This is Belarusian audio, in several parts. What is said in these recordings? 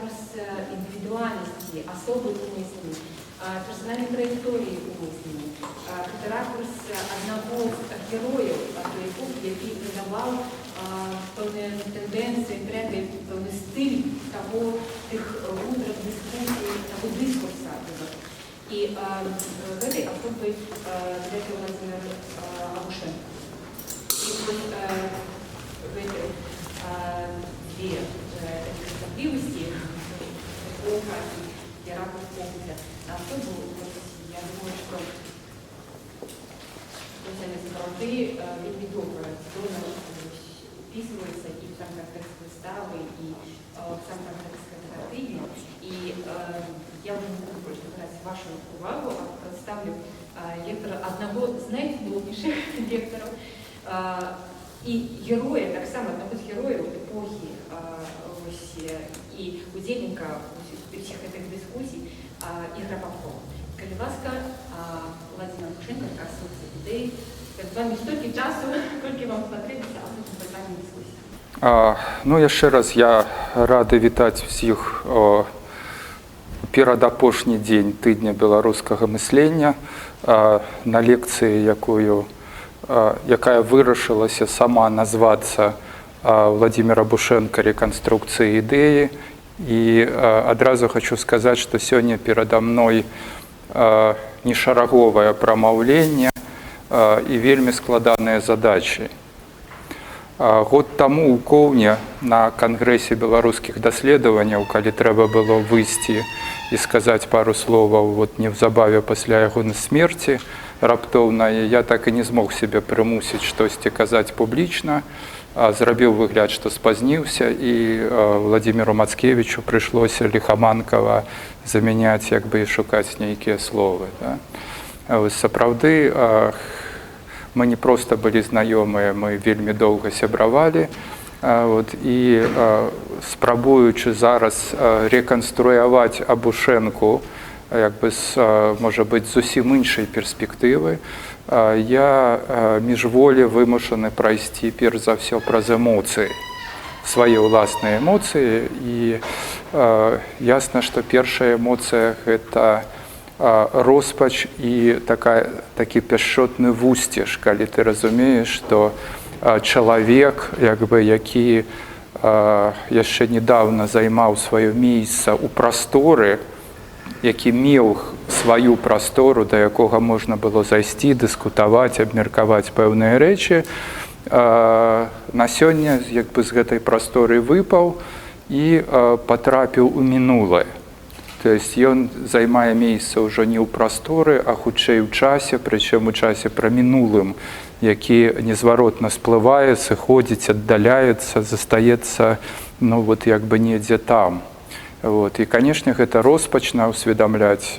ракурс индивидуальности, особой умысленной, персональной траектории умысленной. Это ракурс одного з героїв тої епохи, який передавав певні тенденції, тренди, певний стиль тих мудрих дискусій, того дискурса. І в этой особой дядя Владимир Абушенко. И вот в этой две особливости эпоха и ракурс погляда на особу, я думаю, что специальность правды вельми добра, здорово вписывается и в сам контекст выставы, и в сам контекст фотографии. И я уже не буду больше брать вашу увагу, а представлю лектора одного з найвідоміших лекторів і героя, так само одного з героїв епохи і удельника всіх цих дискусій Ігоря Попова. Коли ласка, Владимир Абушенко касується ідеї, перед вами стільки часу, скільки вам потрібно, а потім питання дискусії. Ну, яшчэ раз я рады вітаць всіх перадапошні дзень тыдня беларускага мыслення на лекцыі, якая вырашылася сама назвацца Владимир Абушенко «Реконструкцыя ідэі». І адразу хочу сказаць, што сёння перада мной не шараговае прамаўленне і вельмі складаныя задачы. Год таму ў Коўне на кангрэсе беларускіх даследаванняў, калі трэба было выйсці і сказаць пару словаў неўзабаве пасля ягонай смерці раптоўнай, я так і не змог сябе прымусіць штосьці казаць публічна, зрабіў выгляд, што спазніўся, і Владимиру Мацкевічу прыйшлося ліхаманкава замяняць і шукаць нейкія словы. Сапраўды, мы не проста былі знаёмыя, мы вельмі доўга сябравалі, і спрабуючы зараз рэканструяваць Абушэнку, можа быць, зусім іншай перспектывы, я міжволі вымушаны прайсці перш за ўсё праз эмоцыі, свае ўласныя эмоцыі, і ясна, што першая эмоцыя – гэта роспач і такі пяшчотны вусціш, калі ты разумееш, што чалавек, які яшчэ недавно займаў сваё месца ў прасторы, які меў сваю прастору, да якога можна было зайсці, дыскутаваць, абмеркаваць пэўныя рэчы, на сёння з гэтай прасторы выпаў і патрапіў у мінулае. То есть ён займае месца ўжо не ў прасторы, а хутчэй у часе, прычым у часе пра мінулым, які незваротна сплывае, сыходзіць, аддаляецца, застаецца недзе там. І, канешне, гэта роспачна ўсведамляць.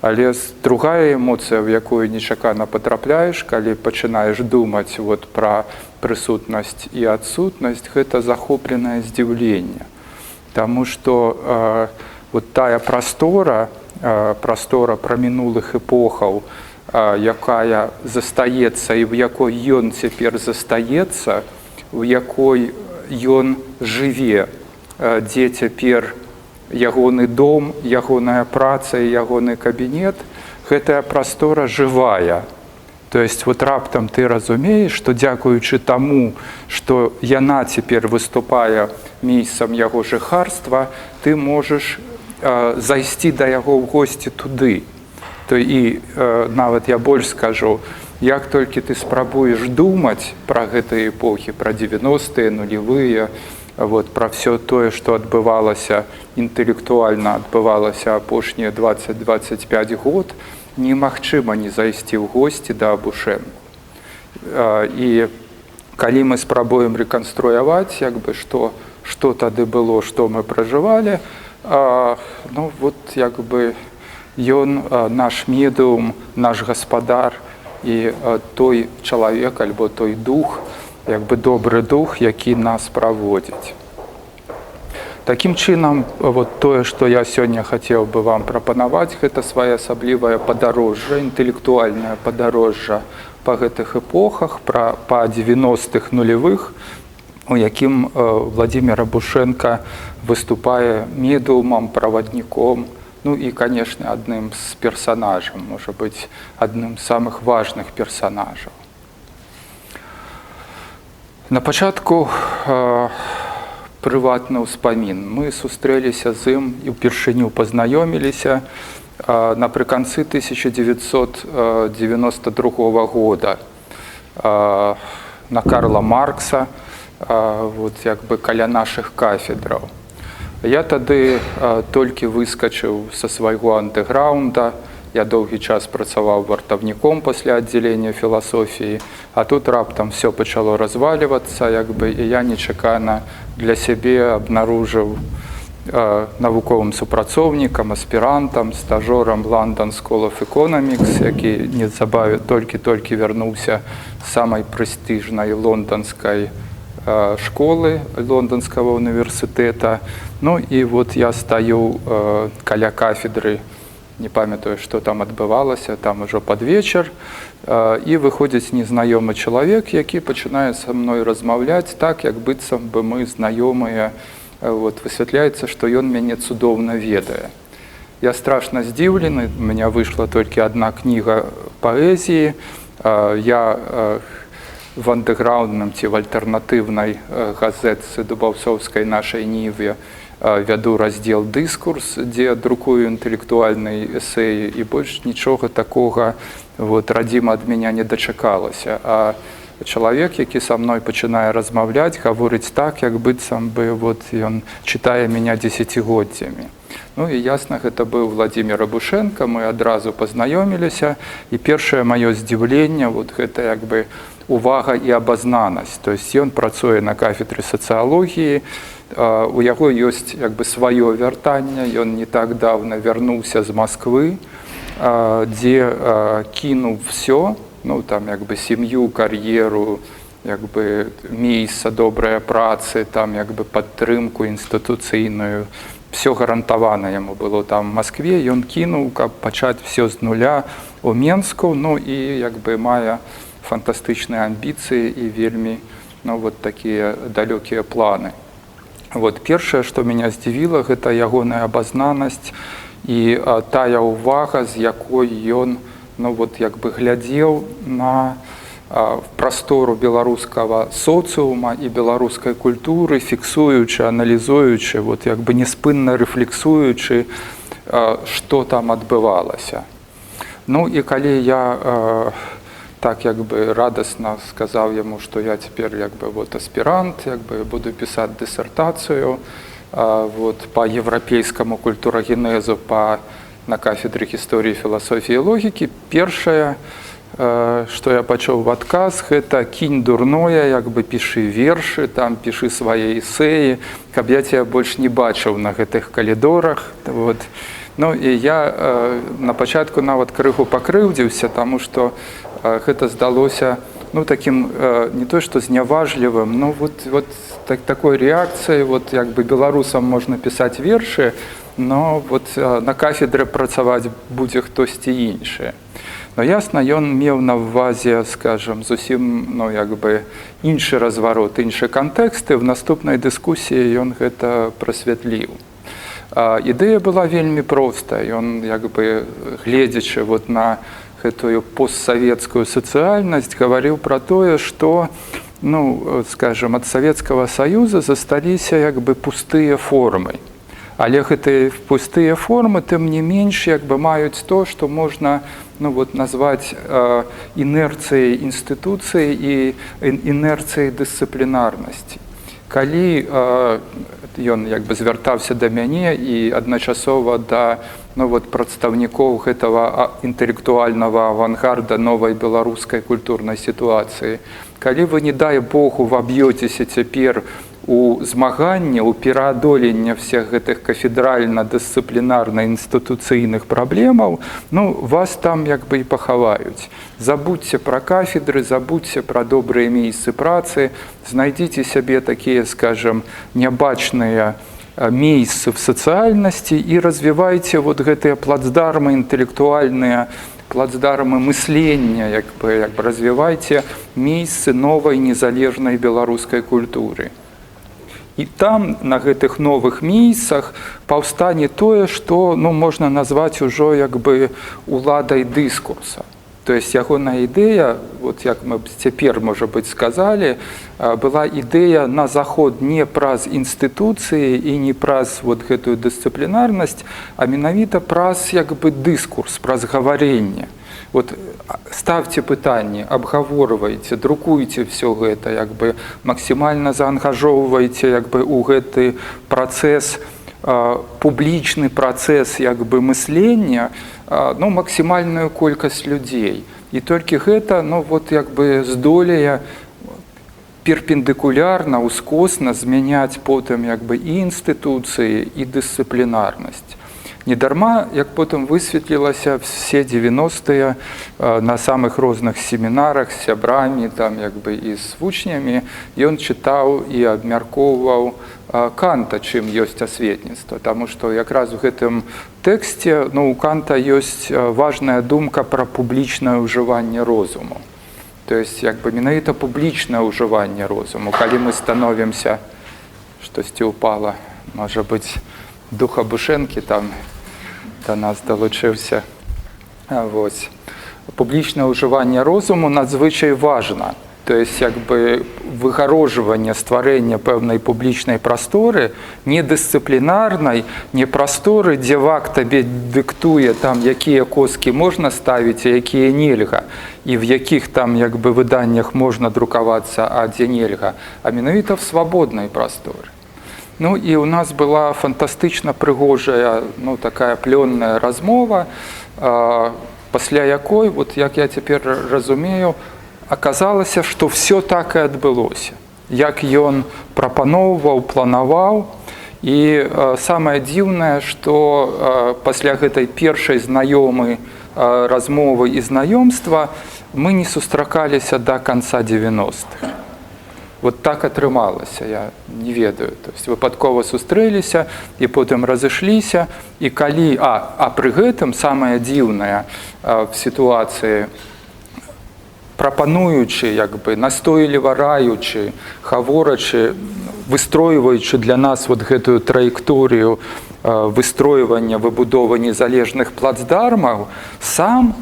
Але другая эмоцыя, в якую нечакана патрапляеш, калі пачынаеш думаць пра прысутнасць і адсутнасць, гэта захопленае здзіўленне. Таму што тая прастора пра мінулых епохаў, якая застаецца і в якой ён цяпер застаецца, в якой ён жыве, дзе цяпер ягоны дом, ягоная праца і ягоны кабінет, гэтая прастора жывая. То есть раптам ты разумееш, што дзякуючы таму, што яна цяпер выступае месцам яго жыхарства, ты можаш зайсці да яго ў госці туды. І нават я больш скажу, як толькі ты спрабуеш думаць пра гэтыя эпохі, пра 90-е, нулевыя, пра ўсё тое, што адбывалася інтэлектуальна, адбывалася апошнія 20-25 год, немагчыма не зайсці ў госці да Абушэнку. І калі мы спрабуем рэканструяваць, што тады было, што мы пражывалі, ён наш медыум, наш гаспадар і той чалавек альбо той дух, добры дух, які нас праводзіць. Такім чынам, тое, што я сёння хацеў бы вам прапанаваць, гэта своеасаблівае падарожжа, інтэлектуальнае падарожжа па гэтых эпохах, па 90-х нулевых, у якім Владимир Абушенко выступае медыумам, правадніком, ну і, канешне, адным з персанажаў, можа быць, адным з самых важных персанажаў. На пачатку прыватны ўспамін. Мы сустрэліся з ім і ўпершыню пазнаёміліся напрыканцы 1992 года на Карла Маркса, вот, як бы каля нашых кафедраў. Я тады толькі выскачыў са свайго андэграунда, я доўгі час працаваў вартаўніком пасля аддзялення філасофіі, а тут раптам все пачало развалівацца, як бы, і я нечакана для сябе абнаружыў навуковым супрацоўнікам, аспірантам, стажорам London School of Economics, які неўзабаве толькі вярнуўся з самай прэстыжнай лонданскай школы Лондонского універсітэта. Ну і вот я стаю каля кафедры, не памятаю, што там адбывалася, там ужо пад вечар, і выходзіць незнаёмы чалавек, які пачынае са мной размаўляць так, як быццам бы мы знаёмыя. Вот, высвятляецца, што ён мяне цудоўна ведае. Я страшна здзіўлены, у меня выйшла толькі адна кніга паэзіі, я в андэграўндным ці в альтэрнатыўнай газетцы дубаўсоўскай нашай Ніве вяду раздзел «Дыскурс», дзе друкую інтэлектуальныя эсеі, і больш нічога такога вот, радзіма ад мяне не дачакалася. А чалавек, які са мной пачынае размаўляць, гаворыць так, як быццам бы вот, ён чытае мяне дзесяцігоддзямі. Ну і ясна, гэта быў Владимир Абушенко, мы адразу пазнаёміліся, і першае маё здзіўленне, вот, гэта як бы увага і абазнанасць. То есть ён працуе на кафедры сацыялогіі, у яго ёсць як бы сваё вяртанне, ён не так даўна вярнуўся з Масквы, дзе кінуў все, ну там як бы сям'ю, кар'еру, як бы месца добрай працы, там як бы падтрымку інстытуцыйную, все гарантавана яму было там в Маскве, ён кінуў, каб пачаць все з нуля у Менску, ну і як бы мае фантастычныя амбіцыі і вельмі, ну вот такія далёкія планы. Вот першае, што меня здзівіла, гэта ягоная абазнанасць і тая ўвага, з якой ён, ну вот як бы глядзеў на прастору беларускага соцыума і беларускай культуры, фіксуючы, аналізуючы, вот як бы неспынна рэфлексуючы, што там адбывалася. Ну і калі я так як бы радасна сказаў яму, што я цяпер як бы вот аспірант, як бы буду пісаць дысертацыю вот по еўрапейскаму культурагенезу на кафедры гісторыі, філасофіі і логікі, першае, што я пачуў в адказ, гэта кінь дурное, як бы пішы вершы, там пішы свае эсеі, каб я цябе больш не бачыў на гэтых калідорах. Вот. Ну і я на пачатку нават крыху пакрыўдзіўся, таму што гэта здалося ну таким не то што зняважлівым, но вот такой рэакцыяй, вот як бы беларусам можна пісаць вершы, но вот на кафедры працаваць будзе хтосьці іншы. Но ясна, ён меў на ўвазе, скажем, зусім ну, як бы іншы разварот, іншы кантэкст, і в наступнай дыскусіі ён гэта прасвятліў. Ідэя была вельмі простая. Ён, як бы, гледзячы вот на гэтую постсавецкую сацыяльнасць, гаварыў пра тое, што, ну, скажем, ад Савецкага Саюза засталіся як бы пустыя формы. Але гэтыя пустыя формы, тым не менш, як бы маюць то, што можна ну, вот, назваць інерцыяй інстытуцыі і інерцыяй дысцыплінарнасці. Калі ён як бы звяртаўся да мяне і адначасова да ну, вот, прадстаўнікоў гэтага інтэлектуальнага авангарда новай беларускай культурнай сітуацыі, калі вы, не дай Богу, ваб'ёцеся цяпер у змаганне, у пераадоленне всех гэтых кафедральна-дысцыплінарна-інстытуцыйных праблемаў, ну, вас там як бы і пахаваюць. Забудьце пра кафедры, забудьце пра добрыя месцы працы, знайдзіце сябе такія, скажем, нябачныя месцы в сацыяльнасці і развівайце вот гэтыя плацдармы інтэлектуальныя плацдармы мыслення, якби развівайце месцы новай незалежнай беларускай культуры. І там, на гэтых новых месцах, паўстане тое, што можна назваць ужо уладай дыскурса. То есть ягоная ідэя, вот як мы цяпер, можа быць, сказалі, была ідэя на заход не праз інстытуцыі і не праз гэтую дысцыплінарнасць, а менавіта праз дыскурс, праз гаварэнне. Ставьте пытанні, абгаворвайце, друкуйце все гэта, максімальна заангажоўвайце у гэты працэс, публічны працэс мыслення, максімальную колькасць людзей. І толькі гэта здолее перпендыкулярна, ускосна змяняць потым і інстытуцыі, і дысцыплінарнасць. Недарма, як потым высветлілася, все 90-е на самых розных семінарах з сябрамі і з вучнямі ён чытаў і абмяркоўваў Канта, чым ёсць асветніцтва. Таму што якраз у гэтым тэксце у Канта ёсць важная думка пра публічнае ўжыванне розуму. То есть менавіта публічнае ўжыванне розуму. Калі мы становімся, штосьці ўпала, можа быць, духа Бушэнкі там до нас долучыўся. Публічнае ўжыванне розуму надзвычай важна. То есть выгароджванне стварэння пэўнай публічнай прасторы, не дысцыплінарнай, не прасторы, дзе вак табе дыктуе якія коскі можна ставіць, а якія нельга, і в якіх выданнях можна друкавацца, а дзе нельга, а менавіта в свабоднай прасторы. І у нас была фантастычна прыгожая такая плённая размова, пасля якой, як я цяпер разумею, аказалася, што все так і адбылося. Як ён прапаноўваў, планаваў. І самае дзіўнае, што пасля гэтай першай размовы і знаёмства мы не сустракаліся да канца 90-х. Так атрымалася, я не ведаю. То есть выпадкова сустрэліся і потым разышліся. І калі, пры гэтым самае дзіўнае в сітуацыі, прапануючы, настойліва раючы, гаворачы, выстройваючы для нас гэтую траекторыю выстройвання, выбудовы незалежных плацдармаў, сам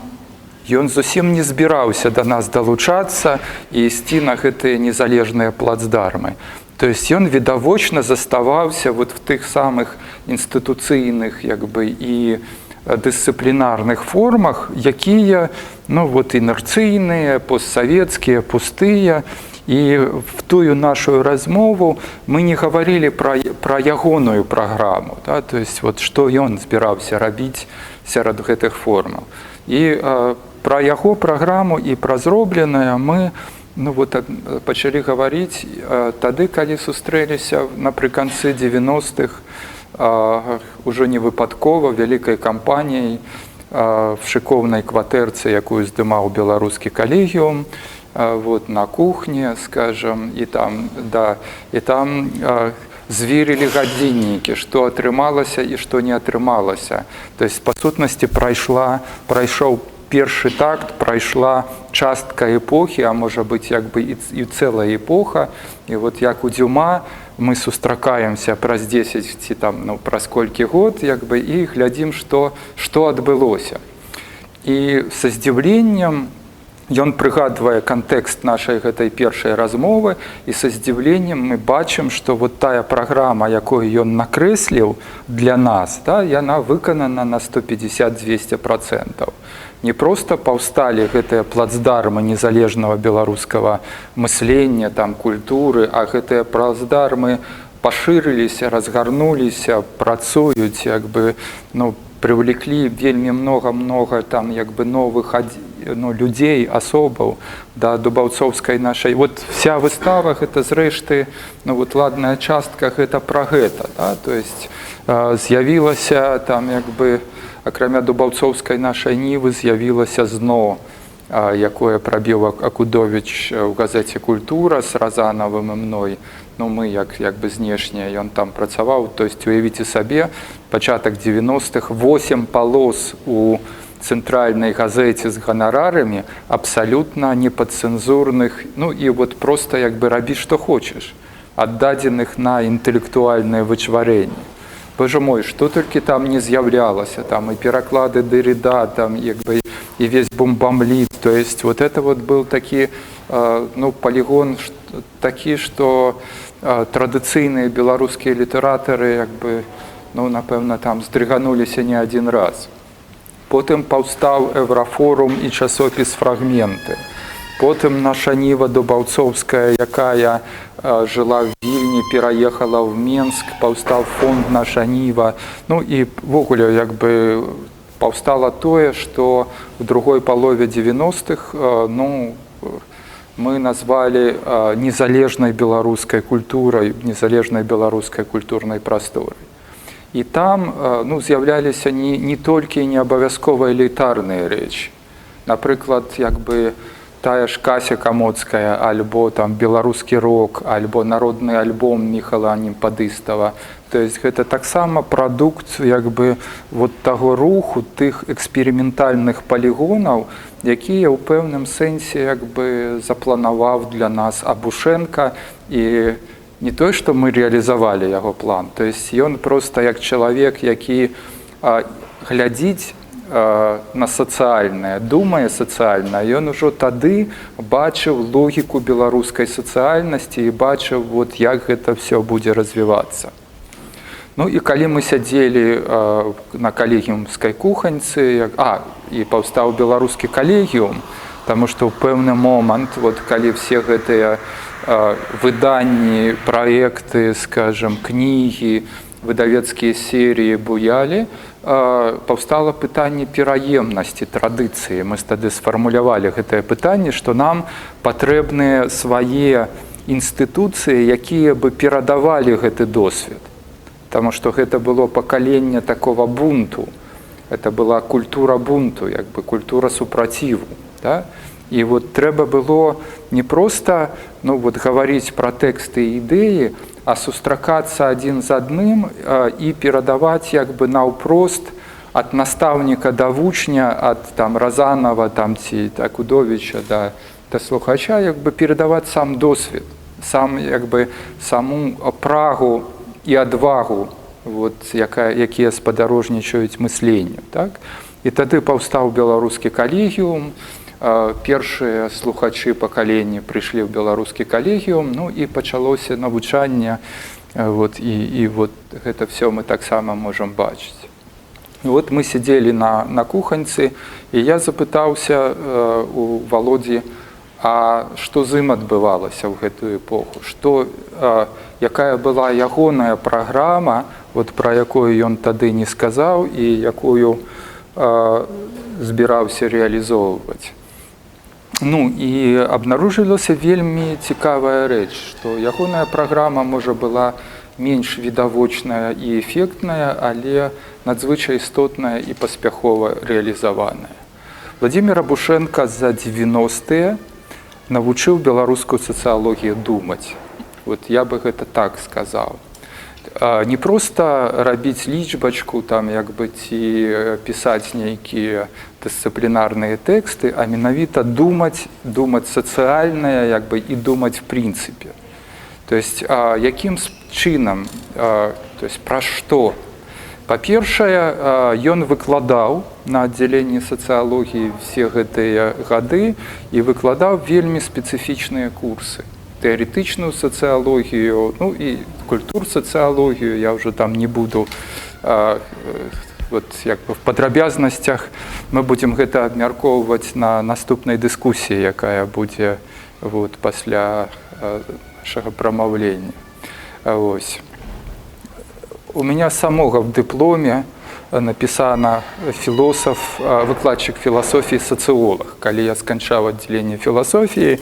ён зусім не збіраўся да нас далучацца і ісці на гэтыя незалежныя плацдармы. То есть ён відавочна заставаўся в тых самых інстытуцыйных і дысцыплінарных формах, якія інерцыйныя, постсавецкія, пустыя. І в тую нашу размову мы не гаварылі пра ягоную праграму, то есть што ён збіраўся рабіць сярод гэтых формаў. І пра яго праграму і пра зробленае мы пачалі гаварыць тады, калі сустрэліся напрыканцы 90-х, ужо не выпадкова, вялікай кампаніяй в шыкоўнай кватэрцы, якую здымаў беларускі калегіум, на кухне, скажем, і там зверілі гадзіннікі, што атрымалася і што не атрымалася. То есть, па сутнасці, прайшоў першы такт, прайшла частка эпохі, а можа быць і цэлая эпоха. І як у Дюма мы сустракаемся праз 10 ці праз колькі год і глядзім, што адбылося. І са здзіўленнем ён прыгадвае кантэкст нашай гэтай першай размовы, і са здзіўленнем мы бачым, што тая праграма, якую ён накрэсліў для нас, яна выканана на 150-200%. Не проста паўсталі гэтыя плацдармы незалежнага беларускага мыслення, культуры, а гэтыя плацдармы пашырыліся, разгарнуліся, працуюць, прывлеклі вельмі многа новых людзей, асобаў да дубаўцоўскай нашай. Вся выстава, гэта зрэшты, ладная частка, гэта пра гэта. То есть з'явілася акрамя дубаўцоўскай нашай нівы, з'явілася зно, якое прабіў Акудовіч у газеце «Культура» з Разанавым і мной. Мы, знешне, ён там працаваў. То есть, уявіце сабе, пачатак 90-х, 8 палос у цэнтральнай газеце з ганарарамі абсалютна непадцэнзурных, ну і вот просто як бы рабі што хочаш, аддадзеных на інтэлектуальнае вычварэнне. Боже мой, што толькі там не з'яўлялася, там і пераклады Дэріда, там як бы і весь бомбамліт, то есть вот это вот был такі, ну, полігон такі, што традыцыйныя беларускія літаратары як бы, ну, напэўна, там здрыгануліся не адзін раз. Потым паўстаў Еврафорум і часопіс «Фрагменты». Потым наша Ніва Дубаўцоўская, якая жыла в Вільні, пераехала в Менск, паўстаў фонд «Наша Ніва». Ну і ввогуле як бы паўстала тое, што в другой палове 90-х, ну, мы назвали незалежнай беларускай культурай, незалежнай беларускай культурнай прасторай. І там, ну, з'яўляліся не толькі не абавязкова элітарныя рэчы. Напрыклад, як бы тая ж Кася Камоцкая, альбо там беларускі рок, альбо народны альбом Міхала Німпадыстава. То есть гэта таксама прадукт як бы вот таго руху, тых эксперыментальных палігонаў, якія ў пэўным сэнсе як бы запланаваў для нас Абушэнка, і не то, што мы рэалізавалі яго план. То есть ён проста як чалавек, які глядзіць на сацыяльнае, думае сацыяльна, ён ужо тады бачыў логіку беларускай сацыяльнасці і бачыў, вот, як гэта все будзе развівацца. Ну і калі мы сядзелі на калегіумскай куханьцы, і паўстаў беларускі калегіум, таму што ў пэўны момант, вот, калі все гэтыя выданні, праекты, скажем, кнігі, выдавецкія серіі буялі, паўстала пытанне пераемнасці традыцыі. Мы тады сфармулявалі гэтае пытанне, што нам патрэбныя свае інстытуцыі, якія бы перадавалі гэты досвед. Таму што гэта было пакаленне такого бунту. Это была культура бунту, як бы культура супраціву. Да? І вот трэба было не проста, ну, вот, гаварыць пра тэксты і ідэі, а сустракацца адзін з адным і перадаваць як бы наўпрост ад настаўніка да вучня, ад там Разанова там, ці Кудовіча да слухача, як бы перадаваць сам досвед, сам як бы саму прагу і адвагу, вот, якія спадарожнічаюць мысленню. Так? І тады паўстаў беларускі калегіум, першыя слухачы пакалення прыйшлі ў беларускі калегіум, ну і пачалося навучанне, вот, і вот гэта все мы таксама можам бачыць. І вот мы сядзелі на куханьцы, і я запытаўся у Володзі, а што з ім адбывалася ў гэтую эпоху, якая была ягоная праграма, вот, пра якую ён тады не сказаў і якую збіраўся рэалізоўваць. Ну і абнаружылася вельмі цікавая рэч, што ягоная праграма, можа, была менш відавочная і эфектная, але надзвычай істотная і паспяхова рэалізаваная. Владзімір Абушэнка за 90-е навучыў беларускую сацыялогію думаць. Вот я бы гэта так сказаў. Не проста рабіць лічбачку, там, як бы, ці пісаць нейкія дысцыплінарныя тэксты, а менавіта думаць сацыяльнае, як бы, і думаць в прынцыпе. То есть, якім чынам, то есть, пра што? Па-першае, ён выкладаў на аддзяленні сацыялогіі все гэтыя гады і выкладаў вельмі спецыфічныя курсы. Тэарэтычную сацыялогію, ну і культур-сацыялогію, я ўжо там не буду, вот, як бы в падрабязнасцях мы будзем гэта абмяркоўваць на наступнай дыскусіі, якая будзе, вот, пасля нашага прамаўлення. Ось. У меня самога в дыпломе написано філосаф, выкладчык філасофіі, сацыолог. Калі я сканчаў аддзяленне філасофіі,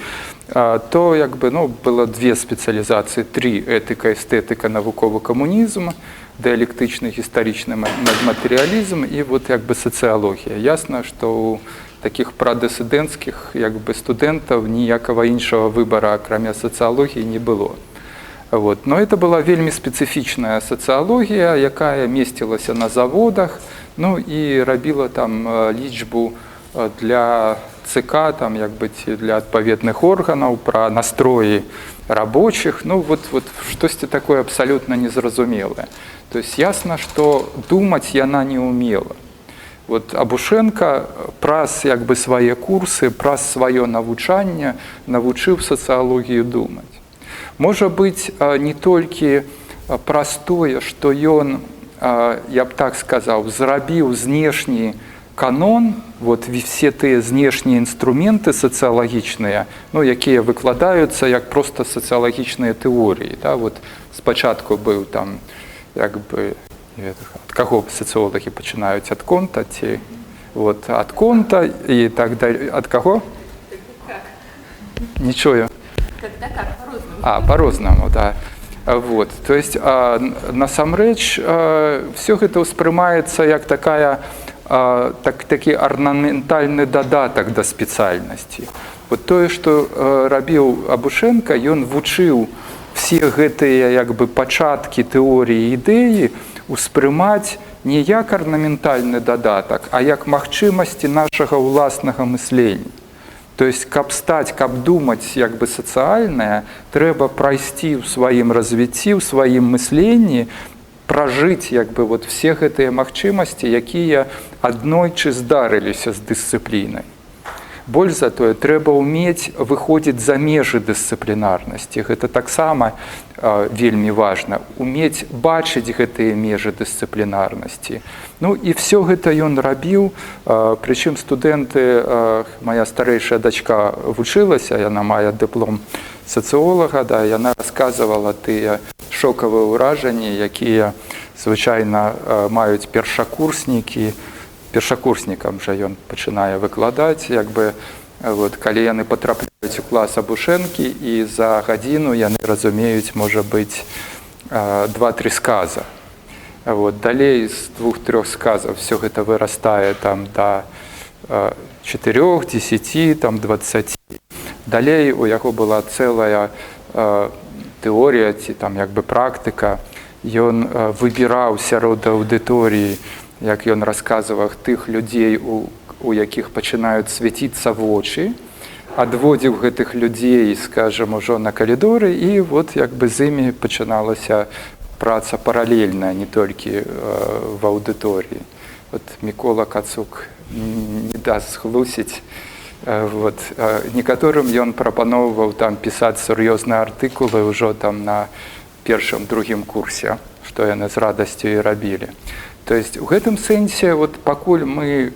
то як бы, ну, было две спецыялізацыі, три: этыка, эстэтыка, навуковы камунізм, дыялектычны гістарычны матэрыялізм і вот як бы сацыялогія. Ясна, што у таких прадысідэнцкіх як бы студэнтаў ніякага іншага выбара, акрамя сацыялогіі, не было. Вот. Но это была вельмі спецыфічная сацыялогія, якая месцілася на заводах, ну і рабіла там лічбу для ЦК, там, як бы, для адпаведных органаў пра настроі рабочих. Ну вот штосьці такое абсалютна незразумелае. То есть ясна, што думаць яна не умела. Вот Абушенка праз як бы свае курсы, праз сваё навучанне навучыў сацыялогію думаць. Можа быць, не толькі праз тое, што ён, я б так сказаў, зрабіў знешні канон, вот все тыя знешнія інструменты сацыялагічныя, ну, якія выкладаюцца як проста сацыялагічныя тэорыі. Да? Вот спачатку быў там, як бы, ад каго сацыолагі пачынаюць, ад Конта ці вот, ад Конта і так далее. Ад каго? Не чую. Когда как, по-рознаму. По-рознаму, да. Вот. То есть, насамрэч, все гэта ўспрымаецца як такі арнаментальны дадатак да спецыяльнасці. Вот тое, што рабіў Абушенка, ён вучыў все гэтыя як бы пачаткі тэорыі ідэі успрымаць не як арнаментальны дадатак, а як магчымасці нашага ўласнага мыслення. То есть, каб стаць, каб думаць як бы сацыяльнае, трэба прайсці ў сваім развіцці, ў сваім мысленні, пражыць як бы вот все гэтыя магчымасці, якія аднойчы здарыліся з дысцыплінай. Больш за тое, трэба ўмець выходзіць за межы дысцыплінарнасці. Гэта таксама вельмі важна. Умець бачыць гэтыя межы дысцыплінарнасці. Ну і все гэта ён рабіў. Прычым студэнты, моя старэйшая дачка вучылася, яна мае дыплом сацыолага, да, яна расказвала тыя шокавыя ўражанні, якія звычайна маюць першакурснікі. Першакурснікам жа ён пачынае выкладаць, як бы, вот, калі яны патрапляюць у клас Абушэнкі, і за гадзіну яны разумеюць, можа быць, 2-3 сказа. Вот, далей з 2-3 сказаў все гэта вырастае там да 4, 10, там 20. Далей у яго была цэлая тэорія ці там як бы практыка. Ён выбіраў сярод аўдыторыі, як ён расказваў, тых людзей, у якіх пачынаюць свяціцца вочы, адводзіў гэтых людзей, скажам, ужо на калідоры, і вот як бы з імі пачыналася праца паралельная, не толькі в аўдыторыі. Вот Мікола Кацук не даст схлусіць. Вот. Некаторым ён прапаноўваў там пісаць сур'ёзныя артыкулы ўжо там на першым, другім курсе, што яны з радасцю і рабілі. То есть у гэтым сэнсе, вот, пакуль мы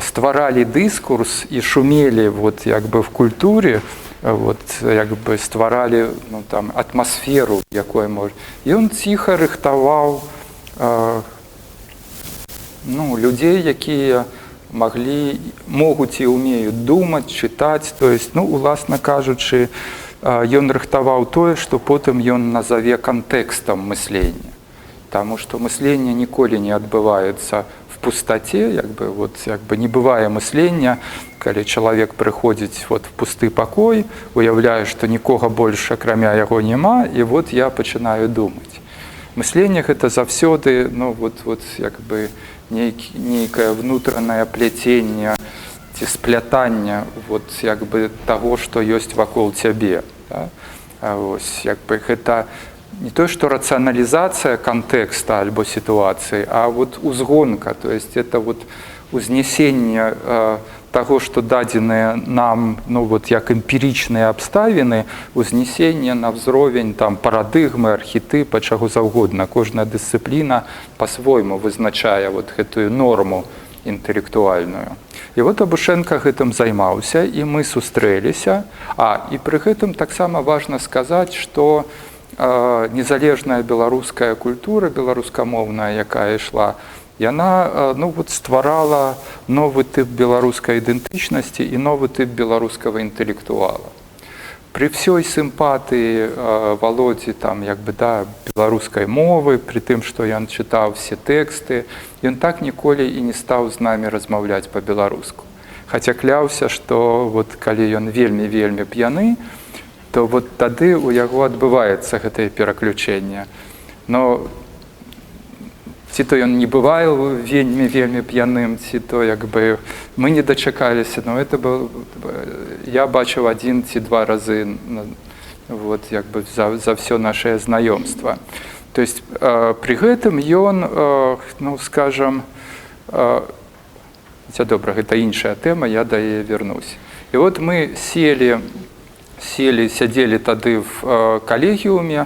стваралі дыскурс і шумелі вот, як бы в культуре, вот, як бы стваралі, ну, там, атмасферу, якой можа. Ён ціха рыхтаваў людзей, якія могуць і умеюць думаць, чытаць. То есть, ну, уласна кажучы, ён рыхтаваў тое, што потым ён назаве кантэкстам мыслення. Таму што мысленне ніколі не адбываецца в пустаце, як бы не бывае мыслення, калі чалавек прыходзіць в пусты пакой, уяўляе, што нікога больш акрамя яго няма, і вот я пачынаю думаць. Мысленне гэта заўсёды, ну, як бы нейкае внутранае пляценне ці сплятанне як бы таго, што ёсць вакол цябе. Да? Ось, як бы гэта не то, што рацыяналізацыя кантэкста альбо сітуацыі, а узгонка, то есть это узнесенне таго, што дадзеныя нам, ну, як эмпірычныя абставіны, узнесенне на ўзровень там парадыгмы, архетыпа, чаго заўгодна. Кожная дысцыпліна па-свойму вызначае гэтую норму інтэлектуальную. І Абушенка гэтым займаўся, і мы сустрэліся. І пры гэтым таксама важна сказаць, што незалежная беларуская культура, беларускамоўная, якая ішла, яна стварала новы тып беларускай ідэнтычнасці і новы тып беларускага інтэлектуала. Пры всёй сімпатыі Володзі беларускай мовы, пры тым, што ён чытаў все тэксты, ён так ніколі і не стаў з намі размаўляць па-беларуску. Хаця кляўся, што калі ён вельмі-вельмі п'яны, то вот тады у яго адбываецца гэтае пераключэнне. Но ці то ён не бывае вельмі п'яным, ці то як бы мы не дачакаліся, но это был, я бачыў 1 ці 2 разы вот, як бы за все наше знаёмства. То есть при гэтым ён, ну скажем, хотя добра, гэта іншая тэма, я да яе вернусь. І вот мы сядзелі тады в калегіуме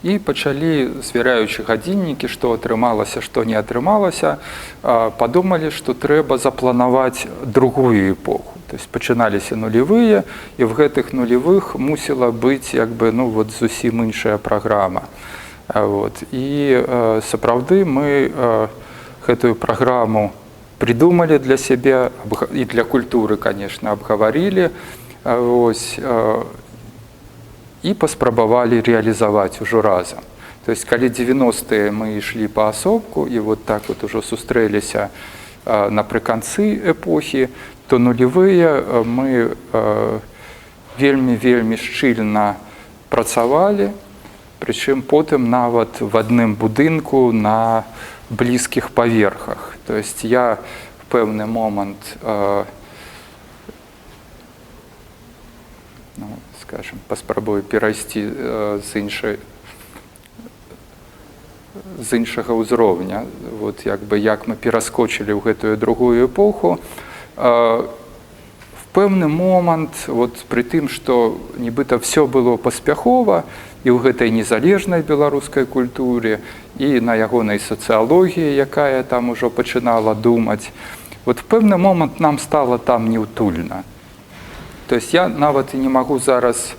і пачалі, звяряючы гадзіннікі, што атрымалася, што не атрымалася, падумалі, што трэба запланаваць другую эпоху. То есть пачыналіся нулевыя, і в гэтых нулевых мусіла быць як бы, ну, вот, зусім іншая праграма. Вот. І сапраўды мы гэтую праграму придумали для сябе і для культуры, конечно, абгаварілі, ось, і паспрабавалі рэалізаваць ужо разам. То есть калі 90-е мы ішлі паасобку і вот так вот ужо сустрэліся напрыканцы эпохі, то нулевыя мы вельмі шчыльна працавалі, прычым потым нават в адным будынку на блізкіх паверхах. То есть я в пэўны момант, ну, скажем, паспрабую перайсці з іншага ўзроўня, вот, як бы, як мы пераскочылі ў гэтую другую эпоху. В пэўны момант, вот, пры тым, што нібыта все было паспяхова і ў гэтай незалежнай беларускай культуре, і на ягонай сацыялогіі, якая там ужо пачынала думаць, вот в пэўны момант нам стала там неўтульна. То есть я нават і не магу зараз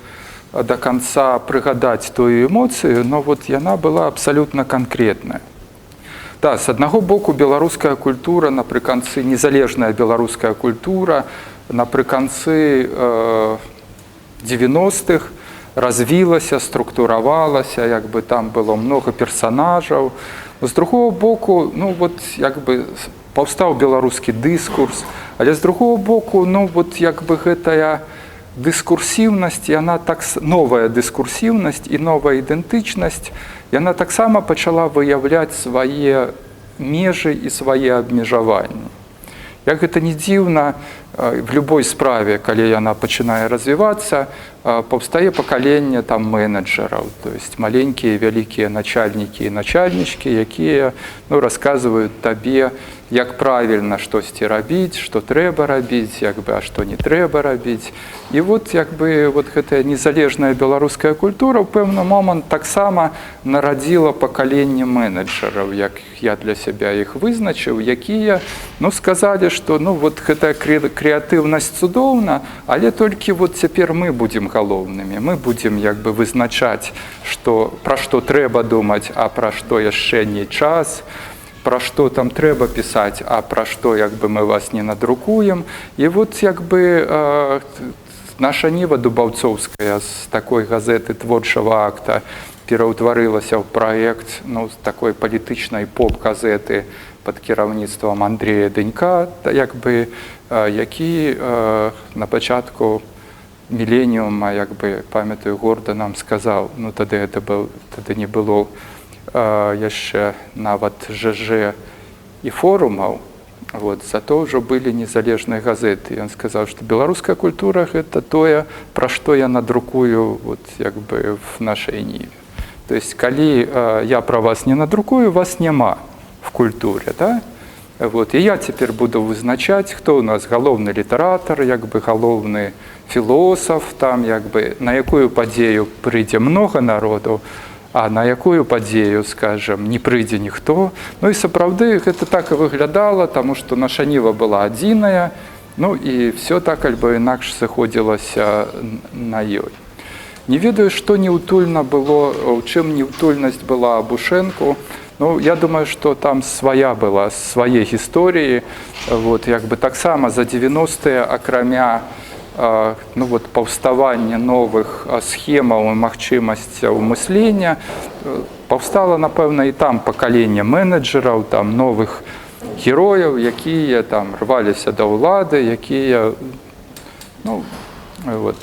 до конца прыгадаць тую эмоцыю, но вот яна была абсалютна канкрэтная. Да, с аднаго боку беларуская культура, напрыканцы незалежная беларуская культура, напрыканцы 90-х развілася, структуравалася, як бы там было много персонажаў. З другого боку, ну вот як бы паўстаў беларускі дыскурс, але з другого боку, ну вот як бы гэтая дыскурсіўнасць, яна так, новая дыскурсіўнасць і новая ідэнтычнасць, яна таксама пачала выяўляць свае межы і свае абмежаванні. Як гэта не дзіўна, в любой справе, калі яна пачынае развівацца, паўстае пакаленне там менеджераў, то есть маленькія, вялікія начальнікі і начальнічкі, якія, ну, расказваюць табе, як правільна штосьці рабіць, што трэба рабіць, як бы, а што не трэба рабіць. І вот як бы вот гэтая незалежная беларуская культура ў пэўны момант таксама нарадзіла пакаленне менеджераў, як я для сябе іх вызначыў, якія, ну, сказалі, што, ну, вот гэтая крэатыўнасць цудоўна, але толькі вот цяпер мы будзем галоўнымі, мы будзем як бы вызначаць, што, пра што трэба думаць, а пра што яшчэ не час, пра што там трэба пісаць, а пра што як бы мы вас не надрукуем. І вот як бы наша Ніва Дубаўцоўская з такой газеты творчага акта пераўтварылася ў праект, ну, з такой палітычнай поп-газеты пад кіраўніцтвам Андрея Дэнька, як бы, які на пачатку міленіума, як бы, памятаю, горда нам сказаў, ну, тады не было яшчэ нават ЖЖ і форумаў, вот, зато ўжо былі незалежныя газеты. Ён сказаў, што беларуская культура – гэта тое, пра што я надрукую, вот, як бы, в нашай Ніве. То есть, калі я пра вас не надрукую, вас няма в культуре, да? Вот, і я цяпер буду вызначаць, хто у нас галоўны літаратар, як бы галоўны філосаф, там, як бы, на якую падзею прыйдзе многа народу, а на якую падзею, скажем, не прыйдзе ніхто. Ну і сапраўды гэта так і выглядала, таму што наша Ніва была адзіная, ну і все так альбо інакш сыходзілася на ёй. Не ведаю, што неўтульна было, у чым неўтульнасць была Абушэнку. Ну, я думаю, што там свая была, свае гісторыі. Вот, як бы таксама за 90-е, акрамя, ну, вот, паўставання новых схемаў і магчымасцяў мыслення, паўстала, напэўна, і там пакаленне менеджераў, там новых герояў, якія там рваліся да ўлады, якія, ну, вот.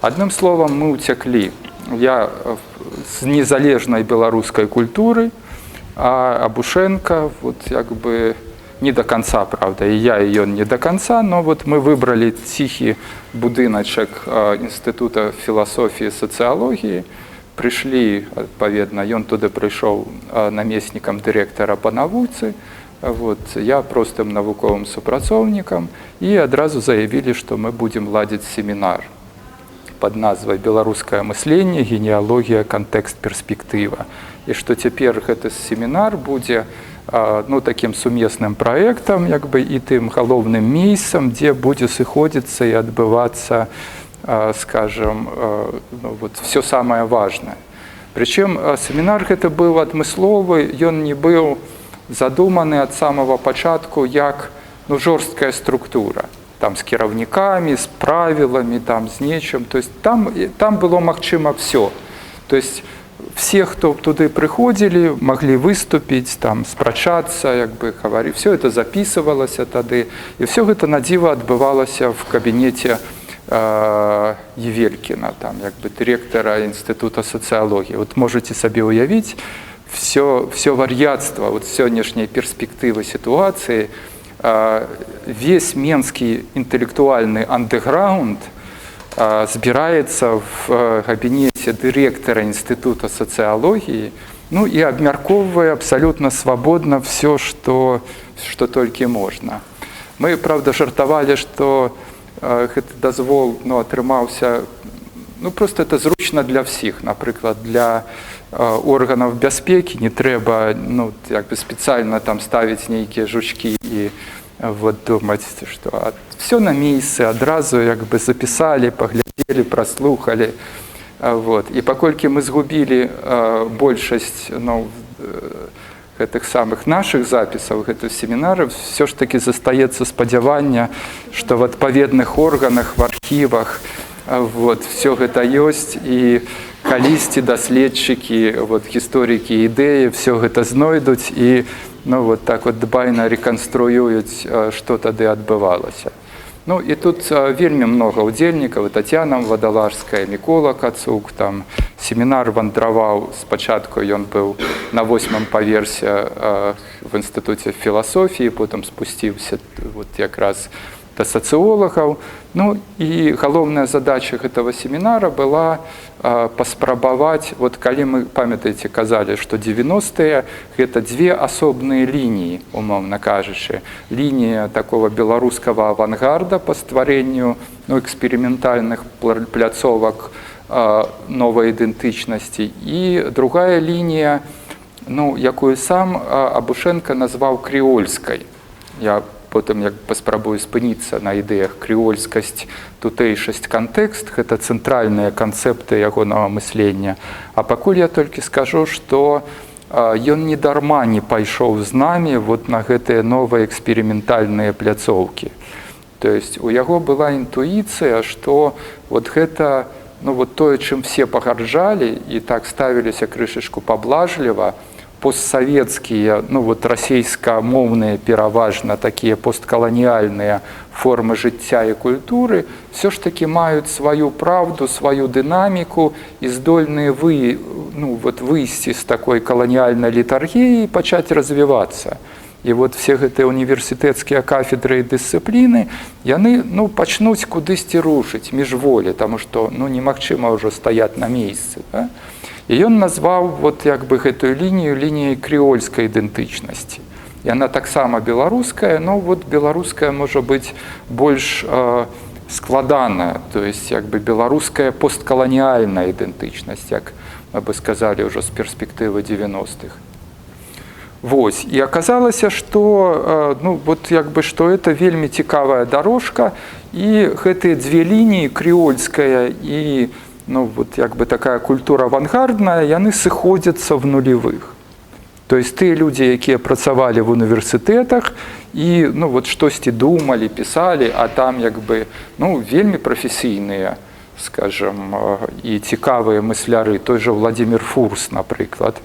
Одним словом, мы утекли. Я с незалежной белорусской культуры, а Абушенко вот как бы не до конца, правда, и я ее не до конца, но вот мы выбрали тихий будиночек Института философии и социологии, пришли, відповідно, ён туди прийшов намесником директора по науці, вот, я простым навуковым супрацоўнікам, и одразу заявили, что мы будем ладить семинар под назвой «Белорусское мышление, генеалогия, контекст, перспектива». И что теперь этот семинар будет ну, таким сумесным проектом, как бы, и тем головным месяцем, где будет сыходиться и отбываться, скажем, ну, вот, все самое важное. Причем семинар это был адмысловый, он не был задуманы от самого початку как ну, жорсткая структура. Там с кіраўнікамі, с правилами, там, с нечем. То есть там было магчыма все. То есть все, кто туды приходили, могли выступить, там, спрачаться, как бы говорить. Все это записывалось тады. И все это на диво отбывалось в кабинете Евелькина, там, как бы, директора Института социологии. Вот можете себе уявить все вар'яцтва, вот сённяшняй перспективы ситуации, весь менский интеллектуальный андеграунд збираецца в кабинете директора Института социологии, ну и обмяркоўвае абсолютно свободно все, что только можно. Мы, правда, жартовали, что этот дозвол ну, атрымаўся, ну просто это зручно для всех, например, для органов бяспекі не трэба ну, як бы специально там ставить нейкія жучки и вот думать, что все на месте, одразу как бы записали, поглядели, прослухали. Вот. И покольки мы сгубили большасць ну, этих самых наших записов, этих семинаров, все ж таки застаецца спадзяванне, что в адпаведных органах, в архивах вот, все гэта ёсць, и калісьці даследчыкі, вот, гісторыкі ідэі, все гэта знойдуць і ну, вот так вот дбайна рэканструююць, што тады адбывалася. Ну і тут вельмі много удзельнікаў, Татьяна Вадалажская, Мікола Кацук, там семінар вандраваў, спачатку ён быў на 8-м паверсе в Інстытуце філасофіі, потым спусціўся вот якраз до социологов. Ну и головная задача этого семинара была паспрабаваць, вот калі мы, памятаеце, казали, что 90-е это две особные линии, умовно кажучы. Линия такого белорусского авангарда по стваренню ну, экспериментальных пляцовок новой идентичности, и другая линия, ну, якую сам Абушенко назвал креольской. Я потым як паспрабую спыніцца на ідэях крэольскасць, тутэйшасць, кантэкст, гэта цэнтральныя канцэпты ягонага мыслення. А пакуль я толькі скажу, што ён не дарма не пайшоў з намі вот на гэтыя новыя эксперыментальныя пляцоўкі. То есть у яго была інтуіцыя, што вот гэта ну, вот тое, чым все пагарджалі і так ставіліся крышачку паблажліва, постсоветские, ну вот расійскамоўныя пераважна такія посткаланіяльныя формы жыцця і культуры все ж таки маюць сваю правду, сваю дынаміку і здольныя ну, вот выйсці з такой каланіяльнай літаргіі і пачаць развівацца. І вот все гэтыя універсітэцкія кафедры і дысцыпліны, яны ну, пачнуць кудысьці рушыць міжволі, таму што ну, немагчыма ўжо стаяць на месцы. Да? І ён назваў вот, як бы, гэтую лінію лініяй крэольскай ідэнтычнасці. Яна таксама беларуская, но вот беларуская можа быць больш складаная, то есть як бы беларуская посткаланіяльная ідэнтычнасць, як мы бы сказали ўжо з перспектывы 90-х. Вось. І аказалася, што ну, вот, як бы, што это вельмі цікавая дорожка, і гэтыя две лініі, крэольская і ну, вот, як бы такая культура авангардная, яны сыходзяцца в нулевых. То есть тыя людзі, якія працавалі в універсітэтах і ну, вот, штосьці думалі, пісалі, а там як бы, ну, вельмі прафесійныя, скажем, і цікавыя мысляры, той же Владимир Фурс, напрыклад,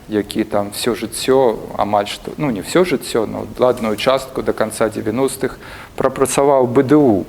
які там все жыццё, амаль што, ну не все жыццё, но ладную частку до конца 90-х прапрацаваў БДУ,